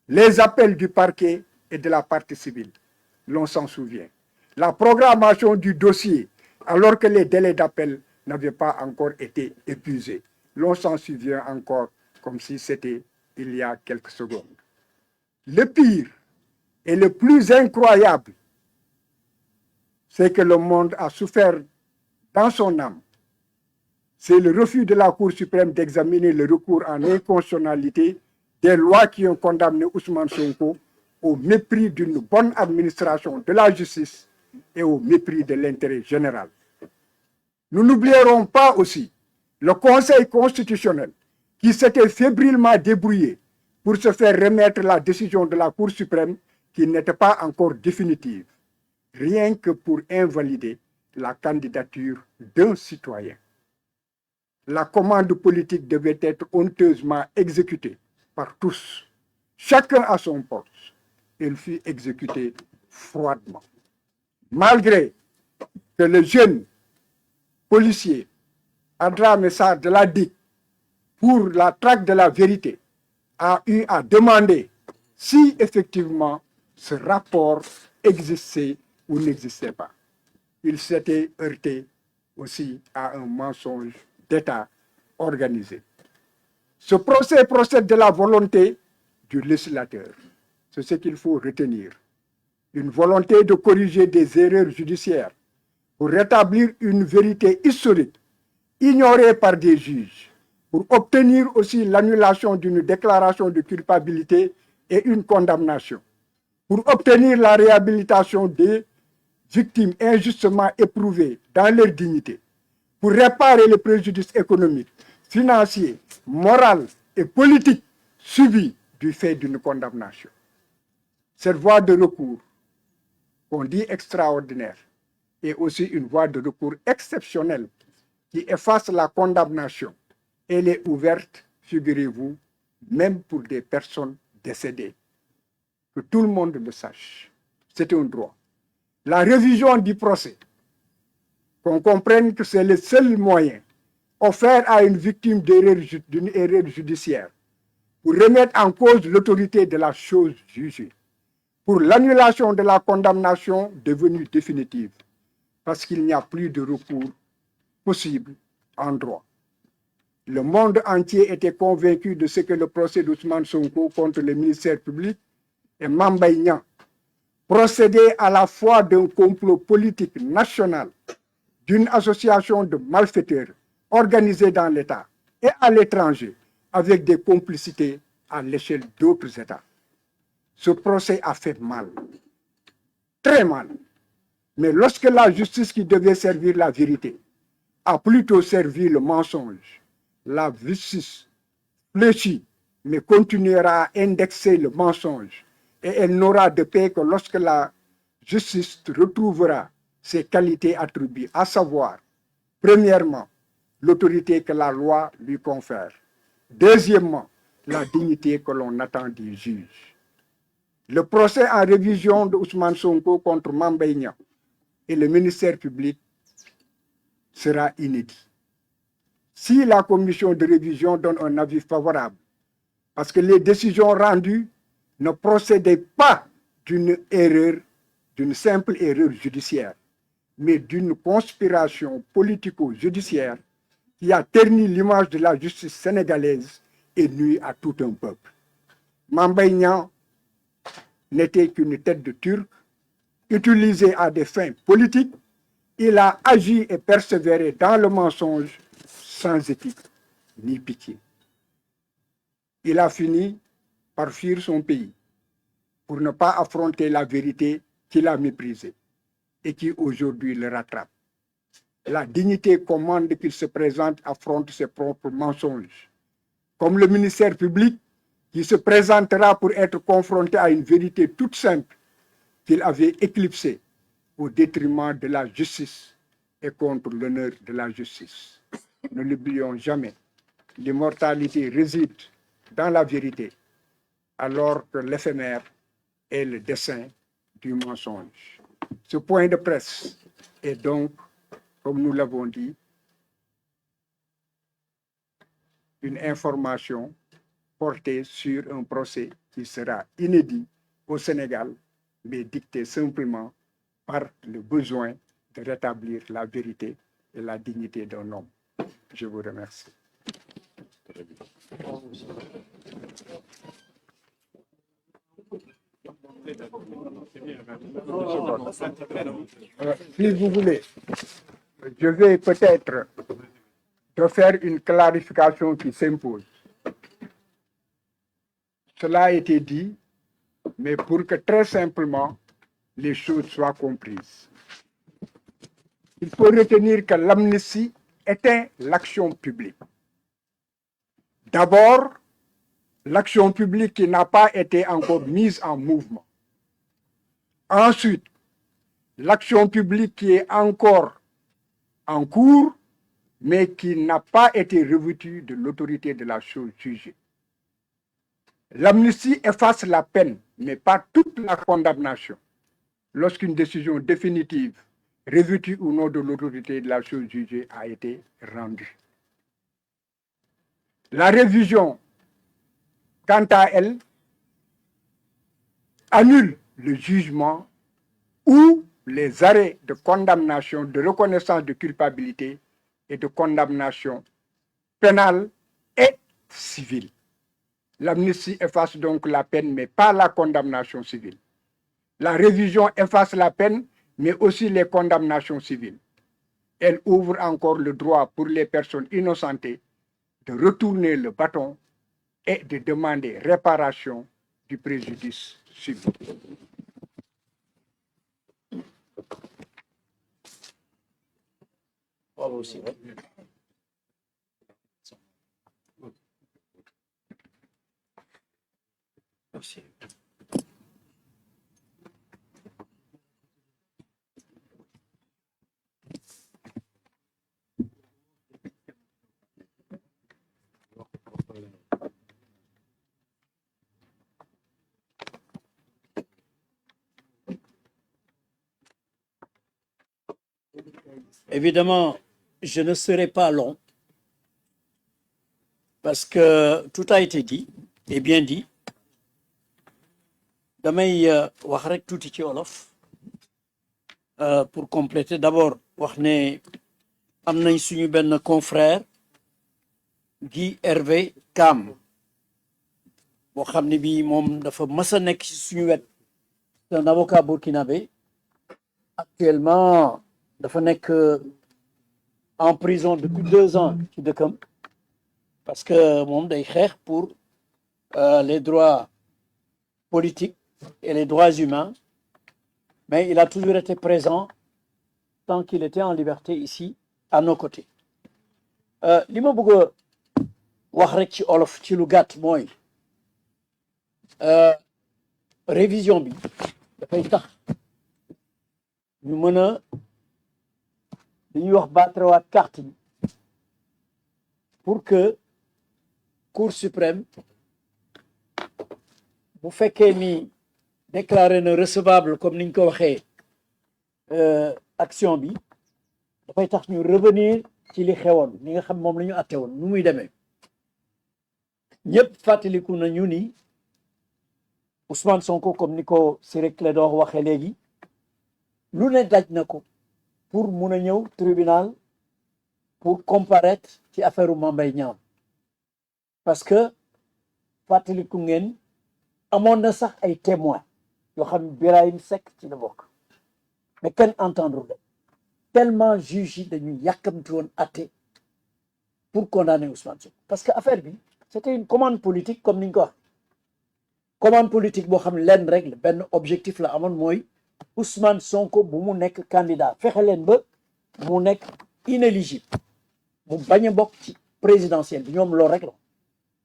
les appels du parquet et de la partie civile, l'on s'en souvient, la programmation du dossier alors que les délais d'appel n'avaient pas encore été épuisés, l'on s'en souvient encore comme si c'était il y a quelques secondes. Le pire et le plus incroyable, c'est que le monde a souffert dans son âme. C'est le refus de la Cour suprême d'examiner le recours en inconstitutionnalité des lois qui ont condamné Ousmane Sonko au mépris d'une bonne administration de la justice et au mépris de l'intérêt général. Nous n'oublierons pas aussi le Conseil constitutionnel qui s'était fébrilement débrouillé pour se faire remettre la décision de la Cour suprême qui n'était pas encore définitive, rien que pour invalider la candidature d'un citoyen. La commande politique devait être honteusement exécutée par tous, chacun à son poste. Elle fut exécutée froidement. Malgré que le jeune policier Adramé Sarr de la DIC, pour la traque de la vérité, a eu à demander si effectivement ce rapport existait ou n'existait pas. Il s'était heurté aussi à un mensonge d'État organisé. Ce procès procède de la volonté du législateur. C'est ce qu'il faut retenir. Une volonté de corriger des erreurs judiciaires pour rétablir une vérité historique ignorée par des juges, pour obtenir aussi l'annulation d'une déclaration de culpabilité et une condamnation, pour obtenir la réhabilitation des victimes injustement éprouvées dans leur dignité, pour réparer les préjudices économiques, financiers, moraux et politiques subis du fait d'une condamnation. Cette voie de recours, qu'on dit extraordinaire, est aussi une voie de recours exceptionnelle qui efface la condamnation. Elle est ouverte, figurez-vous, même pour des personnes décédées. Que tout le monde le sache. C'est un droit. La révision du procès, qu'on comprenne que c'est le seul moyen offert à une victime d'une erreur judiciaire pour remettre en cause l'autorité de la chose jugée, pour l'annulation de la condamnation devenue définitive, parce qu'il n'y a plus de recours possible en droit. Le monde entier était convaincu de ce que le procès d'Ousmane Sonko contre le ministère public et Mame Mbaye Niang procédait à la fois d'un complot politique national, d'une association de malfaiteurs organisés dans l'État et à l'étranger, avec des complicités à l'échelle d'autres États. Ce procès a fait mal, très mal. Mais lorsque la justice qui devait servir la vérité a plutôt servi le mensonge, la justice fléchit, mais continuera à indexer le mensonge. Et elle n'aura de paix que lorsque la justice retrouvera ses qualités attribuées, à savoir, premièrement, l'autorité que la loi lui confère. Deuxièmement, la dignité que l'on attend des juges. Le procès en révision de Ousmane Sonko contre Mame Mbaye Niang et le ministère public sera inédit. Si la commission de révision donne un avis favorable, parce que les décisions rendues ne procédaient pas d'une erreur, d'une simple erreur judiciaire, mais d'une conspiration politico-judiciaire qui a terni l'image de la justice sénégalaise et nuit à tout un peuple. Mame Mbaye Niang n'était qu'une tête de Turc utilisée à des fins politiques. Il a agi et persévéré dans le mensonge sans éthique ni pitié. Il a fini par fuir son pays pour ne pas affronter la vérité qu'il a méprisée et qui aujourd'hui le rattrape. La dignité commande qu'il se présente, affronte ses propres mensonges. Comme le ministère public qui se présentera pour être confronté à une vérité toute simple qu'il avait éclipsée au détriment de la justice et contre l'honneur de la justice. Ne l'oublions jamais, l'immortalité réside dans la vérité, alors que l'éphémère est le dessein du mensonge. Ce point de presse est donc, comme nous l'avons dit, une information portée sur un procès qui sera inédit au Sénégal, mais dicté simplement par le besoin de rétablir la vérité et la dignité d'un homme. Je vous remercie. Si vous voulez, je vais peut-être te faire une clarification qui s'impose. Cela a été dit, mais pour que très simplement les choses soient comprises. Il faut retenir que l'amnistie était l'action publique. D'abord, l'action publique qui n'a pas été encore mise en mouvement. Ensuite, l'action publique qui est encore en cours, mais qui n'a pas été revêtue de l'autorité de la chose jugée. L'amnistie efface la peine, mais pas toute la condamnation, lorsqu'une décision définitive, revêtue ou non de l'autorité de la chose jugée, a été rendue. La révision, quant à elle, annule le jugement ou les arrêts de condamnation, de reconnaissance de culpabilité et de condamnation pénale et civile. L'amnistie efface donc la peine, mais pas la condamnation civile. La révision efface la peine, mais aussi les condamnations civiles. Elle ouvre encore le droit pour les personnes innocentées de retourner le bâton et de demander réparation du préjudice subi. Merci. Évidemment, je ne serai pas long parce que tout a été dit et bien dit. damay wax rek tuuti ci wolof pour compléter d'abord wax ne am nañ suñu benn confrère Guy Hervé Kam boo xam ne bii moom dafa mës a nekk ci suñu wet. C'est un avocat burkinabé actuellement dafa nekk en prison depuis 2 ans ci dëkkam parce que moom day xeex pour les droits politiques et les droits humains, mais il a toujours été présent tant qu'il était en liberté ici à nos côtés. li ma bëgg a wax rek ci olof ci lu gàtt mooy révision bi dafay tax ñu mën a li ñuy wax battre carte yi pour que Cour suprême bu fekkee ni déclaré na recevable comme niñ ko waxee action bi dafay tax ñu revenir ci li xewoon li nga xam moom la ñu àtte woon nu muy demee ñëpp fàttaliku na ñu ni Ousmane Sonko comme ni ko Ciré Clédor waxee léegi lu ne daj na ko pour mun a ñëw tribunal pour comparaître ci affaire Mame Mbaye Niang parce que fàttaliku ngeen amoon na sax ay témoins yoo xam Birahim Seck ci la bokk mais kenn entendre la tellement juge yi dañuy yàkkamti woon atte pour condamner Ousmane Sonko parce que affaire bi c'était une commande politique comme ni ñu ko wax commande politique boo xam lenn rek la benn objectif la amoon mooy Ousmane Sonko bu mu nekk candidat fexe leen ba mu nekk inéligible mu bañ a bokk ci présidentielle bi ñoom loolu rek la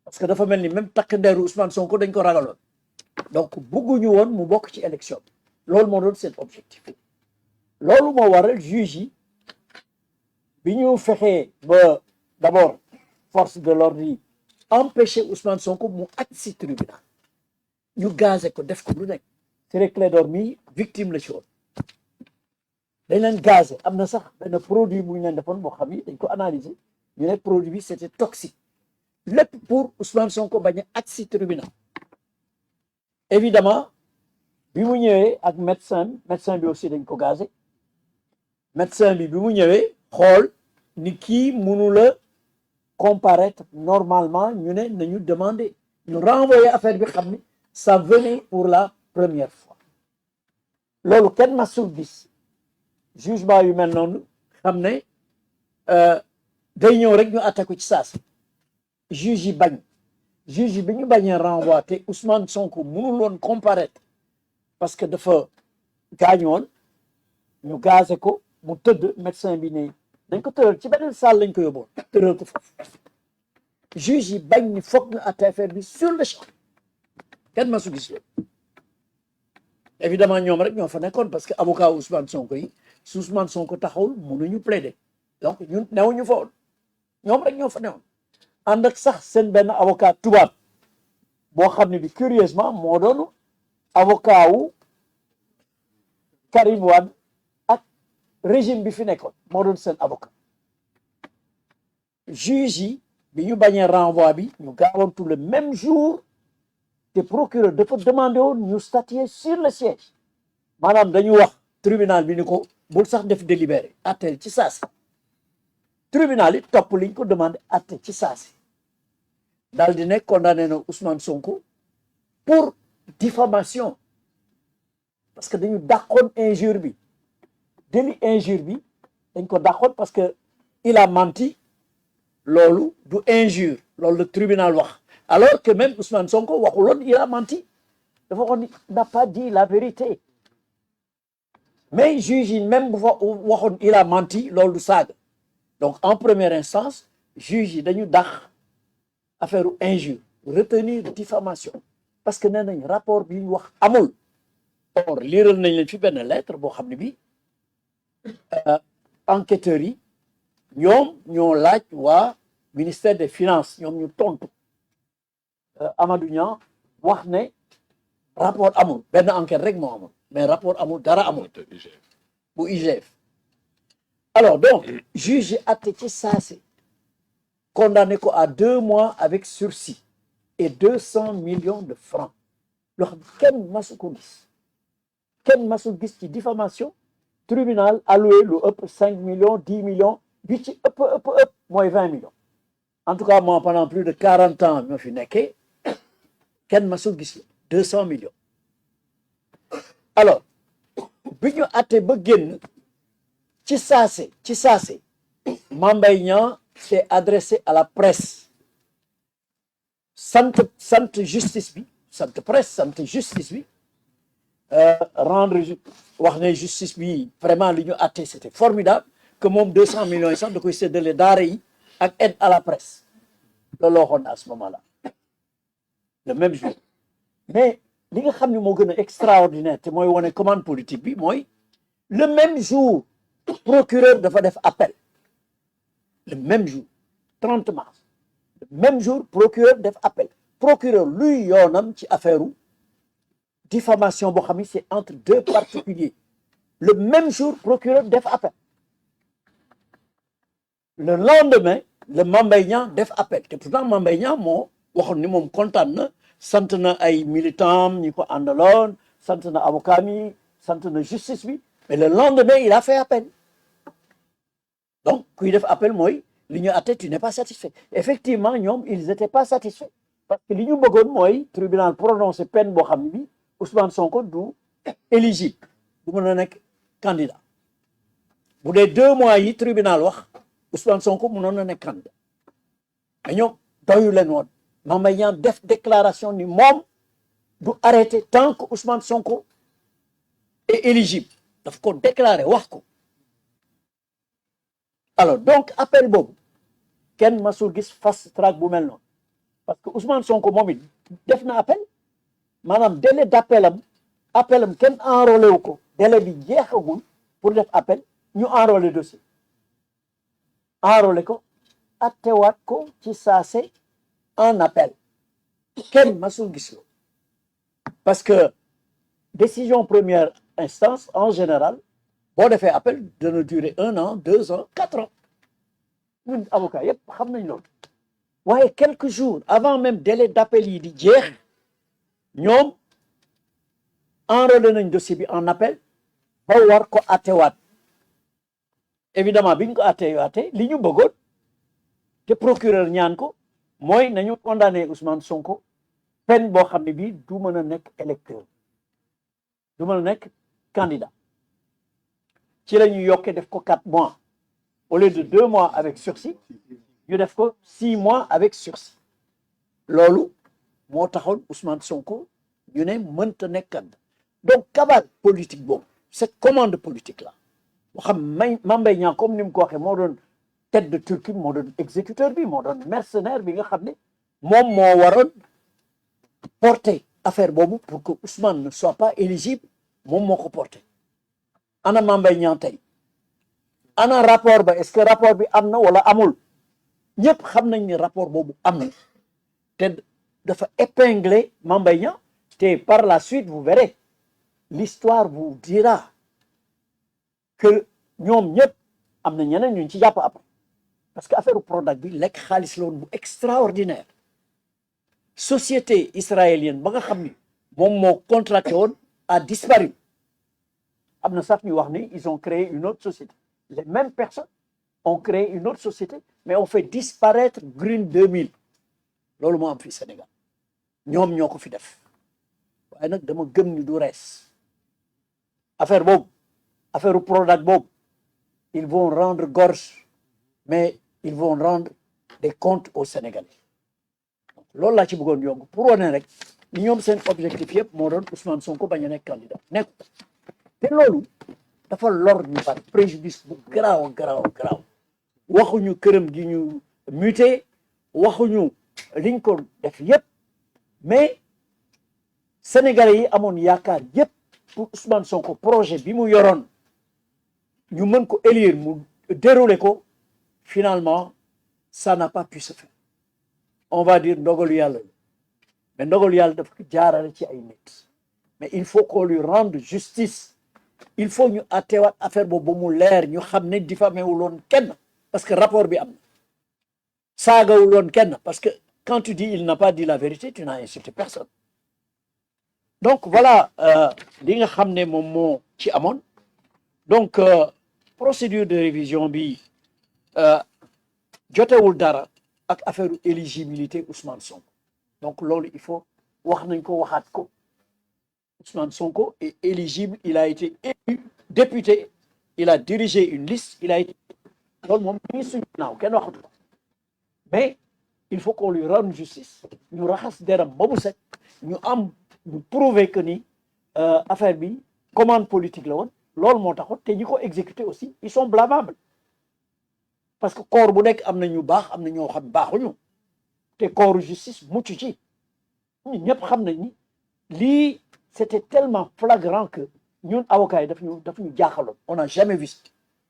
parce que dafa mel ni même takk ndeeru Ousmane Sonko dañ ko ragaloon donc bëgguñu woon mu bokk ci élection bi loolu moo doon seen objectif loolu moo waral juge yi bi ñu fexee ba d'abord force de l'ordre yi empêcher Ousmane Sonko mu aj si tribunal ñu gazé ko def ko lu nekk Ciré Clédor mi victime la ci woon dañ leen gazé am na sax benn produit bu ñu leen defoon boo xam ni dañ ko analyser ñu ne produit bi c'était toxique lépp pour Ousmane Sonko bañ a aj si tribunal évidemment bi mu ñëwee ak médecin bi aussi dañ ko gazé médecin bi mu ñëwee xool ni kii mënu la comparaître normalement ñu ne nañu demander ñu renvoyer affaire bi xam ni ça venait pour la première fois loolu kenn masul gis jugement yu mel noonu xam ne day ñëw rek ñu attaqué ci saas juge yi bañ juge yi bi ñu bañee renvoi te Ousmane Sonko mënul woon comparaître parce que dafa gaañoon ñu gazé ko mu tëdd médecin bi ne dañ ko tëral ci beneen salle lañ ko yóbboon tëral ko foofu juge yi bañ ni foog ñu atte affaire bi sur le champ kenn masu gis loolu évidemment ñoom rek ñoo fa nekkoon parce que avocat Ousmane Sonko yi su Ousmane Sonko taxawul mënuñu plaider donc ñun newuñu fa woon ñoom rek ñoo fa newoon ànd ak sax seen benn avocat tubaab boo xam ne bi curieusement moo doon avocat wu Karim Wade ak régime bi fi nekkoon moo doon seen avocat juge yi bi ñu bañee renvoi bi ñu gaawantu le même jour te procureur dafa demandé woon ñu statuer sur le siège maanaam dañu wax tribunal bi ni ko bul sax def délibéré atteel ci saasi tribunal yi topp liñ ko demandé atte ci saasi daal di nekk condamné na Ousmane Sonko pour diffamation parce que dañu dàqoon injure bi délit injure bi dañ ko dàqoon parce que il a menti loolu du injure loolu le tribunal wax alors que même Ousmane Sonko waxuloon il a menti dafa waxoon ni n'a pas dit la vérité mais juge yi même bu fa waxoon il a menti loolu du saaga donc en première instance juge yi dañu dàq affaire injure retenir diffamation parce que nee nañ rapport bi ñu wax amul or liiral nañ leen fi benn lettre boo xam ne bi enquêteurs yi ñoom ñoo laaj waa ministère des finances ñoom ñu tontu Amadou Niang wax ne rapport amul benn enquête rek moo amul mais rapport amul dara amul bu IGF alors donc juge yi atte ci saase condamné ko à 2 mois avec sursis et 200 millions de francs loo xam kenn masu ko gis kenn masu gis ci diffamation tribunal alloué lu ëpp 5 millions 10 millions bi ci ëpp mooy 20 millions en tout cas moi pendant plus de 40 ans ma fi nekkee kenn masul gis 200 millions alors bi ñu àtte ba génn ci saase Mame Mbaye Niang s'est adressé à la presse sant justice bi sant presse sant justice bi rendre wax ne justice bi vraiment li ñu àtte c'était formidable que moom 200 millions yi sax da koy séddale daara yi ak aide à la presse loolu waxoon na à ce moment-là le même jour mais li nga xam ne moo gën a extraordinaire te mooy wane commande politique bi mooy le même jour procureur dafa def appel le même jour 30 mars le même jour procureur def appel procureur luy yoonam ci affaire u diffamation boo xam ne c'est entre deux particuliers le même jour procureur def appel le lendemain le Mame Mbaye Niang def appel te pourtant Mame Mbaye Niang moo waxoon ni moom kontaan na sant na ay militants ñi ko àndaloon sant na avocat mi sant na justice bi mais le lendemain il a fait appel donc kuy def appel mooy li ñu àtte tu n'es pas satisfait effectivement ñoom ils étaient pas satisfaits parce que li ñu bëggoon mooy tribunal prononcé peine boo xam ne bi Ousmane Sonko du éligible du mën a nekk candidat bu dee 2 mois yi tribunal wax Ousmane Sonko mënoon na nekk candidat mais ñoom doyu leen woon Mame Mbaye Niang def déclaration ni moom du arrêté tant que Ousmane Sonko est éligible daf ko déclaré wax ko alors donc appel boobu kenn masul gis fast track bu mel noonu parce que Ousmane Sonko moom it def na appel maanaam délai d'appelam kenn enrôlé wu ko délai bi jeexagul pour def appel ñu enrôlé dossier enrôlé ko attewaat ko ci saase en appel kenn masul gis lo parce que décision première instance en général boo defee appel dana durer 1 an 2 ans 4 ans ñun avocat yëpp xam nañ loolu waaye quelques jours avant même délai d'appel yi di jeex ñoom enrôlé nañ dossier bi en appel ba war ko attewaat évidemment biñ ko attewaatee li ñu bëggoon te procureur ñaan ko mooy nañu condamné Ousmane Sonko peine boo xam ne bii du mën a nekk électeur du mën a nekk candidat ci la ñu yokkee def ko 4 mois au lieu de 2 mois avec sursis ñu def ko 6 mois avec sursis loolu moo taxoon Ousmane Sonko ñu ne mënta nekk candidat donc cabale politique boobu cette commande politique là boo xam Mame Mbaye Niang comme ni mu ko waxee moo doon tête de turc moo doon exécuteur bi moo doon mercenaire bi nga xam ne moom moo waroon porter affaire boobu pour que Ousmane ne soit pas éligible moom moo ko porter ana Mame Mbaye Niang tey ana rapport ba est-ce que rapport bi am na wala amul ñëpp xam nañ ni rapport boobu am na te dafa épingler Mame Mbaye Niang te par la suite vous verrez l'histoire vous dira que ñoom ñëpp am na ñeneen ñu ci jàpp après parce que affaire Prodac bi lekk xaalis la woon bu extraordinaire société israélienne ba nga xam ni moom moo contracté woon a disparu am na sax ñu wax ni ils ont créé une autre société les mêmes personnes ont créé une autre société mais ont fait disparaître Green 2000 loolu moo am fii Sénégal ñoom ñoo ko fi def waaye nag dama gëm ni du rees affaire boobu affaire Prodac boobu ils vont rendre gorge mais ils vont rendre des comptes aux Sénégalais loolu laa ci bëggoon yong pour wane rek ni ñoom seen objectif yëpp moo doon Ousmane Sonko bañ a nekk candidat nekk te loolu dafa lor ñu bari préjudice bu garaaw waxuñu këram gi ñu muté waxuñu liñ ko def yëpp mais Sénégalais yi amoon yaakaar yëpp pour Ousmane Sonko projet bi mu yoroon ñu mën ko élire mu dérouler ko finalement ça n'a pas pu se faire on va dire ndogalu yàlla mais ndogalu yàlla dafa ko jaarale ci ay nit mais il faut qu'on lui rende justice il faut ñu attewaat affaire boobu ba mu leer ñu xam ne diffamé wuloon kenn parce que rapport bi am na saagawuloon kenn parce que quand tu dis il n'a pas dit la vérité tu n'as insulté personne donc voilà li nga xam ne moom moo ci amoon donc procédure de révision bi jotewul dara ak affaire éligibilité Ousmane Sonko donc loolu il faut wax nañ ko waxaat ko Ousmane Sonko est éligible il a été élu député il a dirigé une liste il a été loolu moom mi ngi suñu naaw kenn waxatu ko mais il faut qu'on lui rende justice ñu raxas deram ba mu set ñu prouver que ni affaire bi commande politique la woon loolu moo taxoon te ñi ko exécuter aussi ils sont blâmables parce que corps bu nekk am na ñu baax am na ñoo xam baaxuñu te corps justice mucc ci ñun ñëpp xam nañ ni lii c'était tellement flagrant que ñun avocats yi daf ñu jaaxaloon on n'a jamais vu ça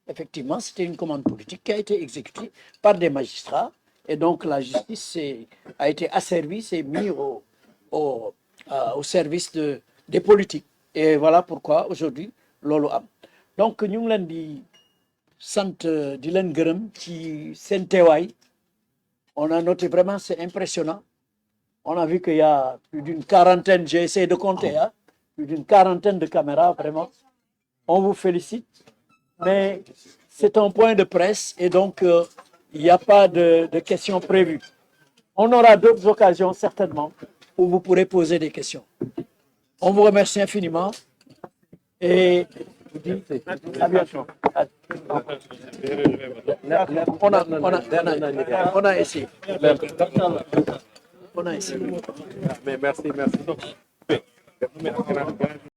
effectivement c'était une commande politique qui a été exécutée par des magistrats et donc la justice a été asservie s'est mis au service des politiques et voilà pourquoi aujourd'hui loolu am donc ñu ngi leen di sant di leen gërëm ci seen teewaay on a noté vraiment c'est impressionnant on a vu qu'il y a plus d'une quarantaine j'ai essayé de compter plus d'une quarantaine de caméras vraiment on vous félicite mais c'est un point de presse et donc il n'y a pas de questions prévues on aura d'autres occasions certainement où vous pourrez poser des questions on vous remercie infiniment et vous dit à bientôt. On a essayé. On a essayé. Mais merci.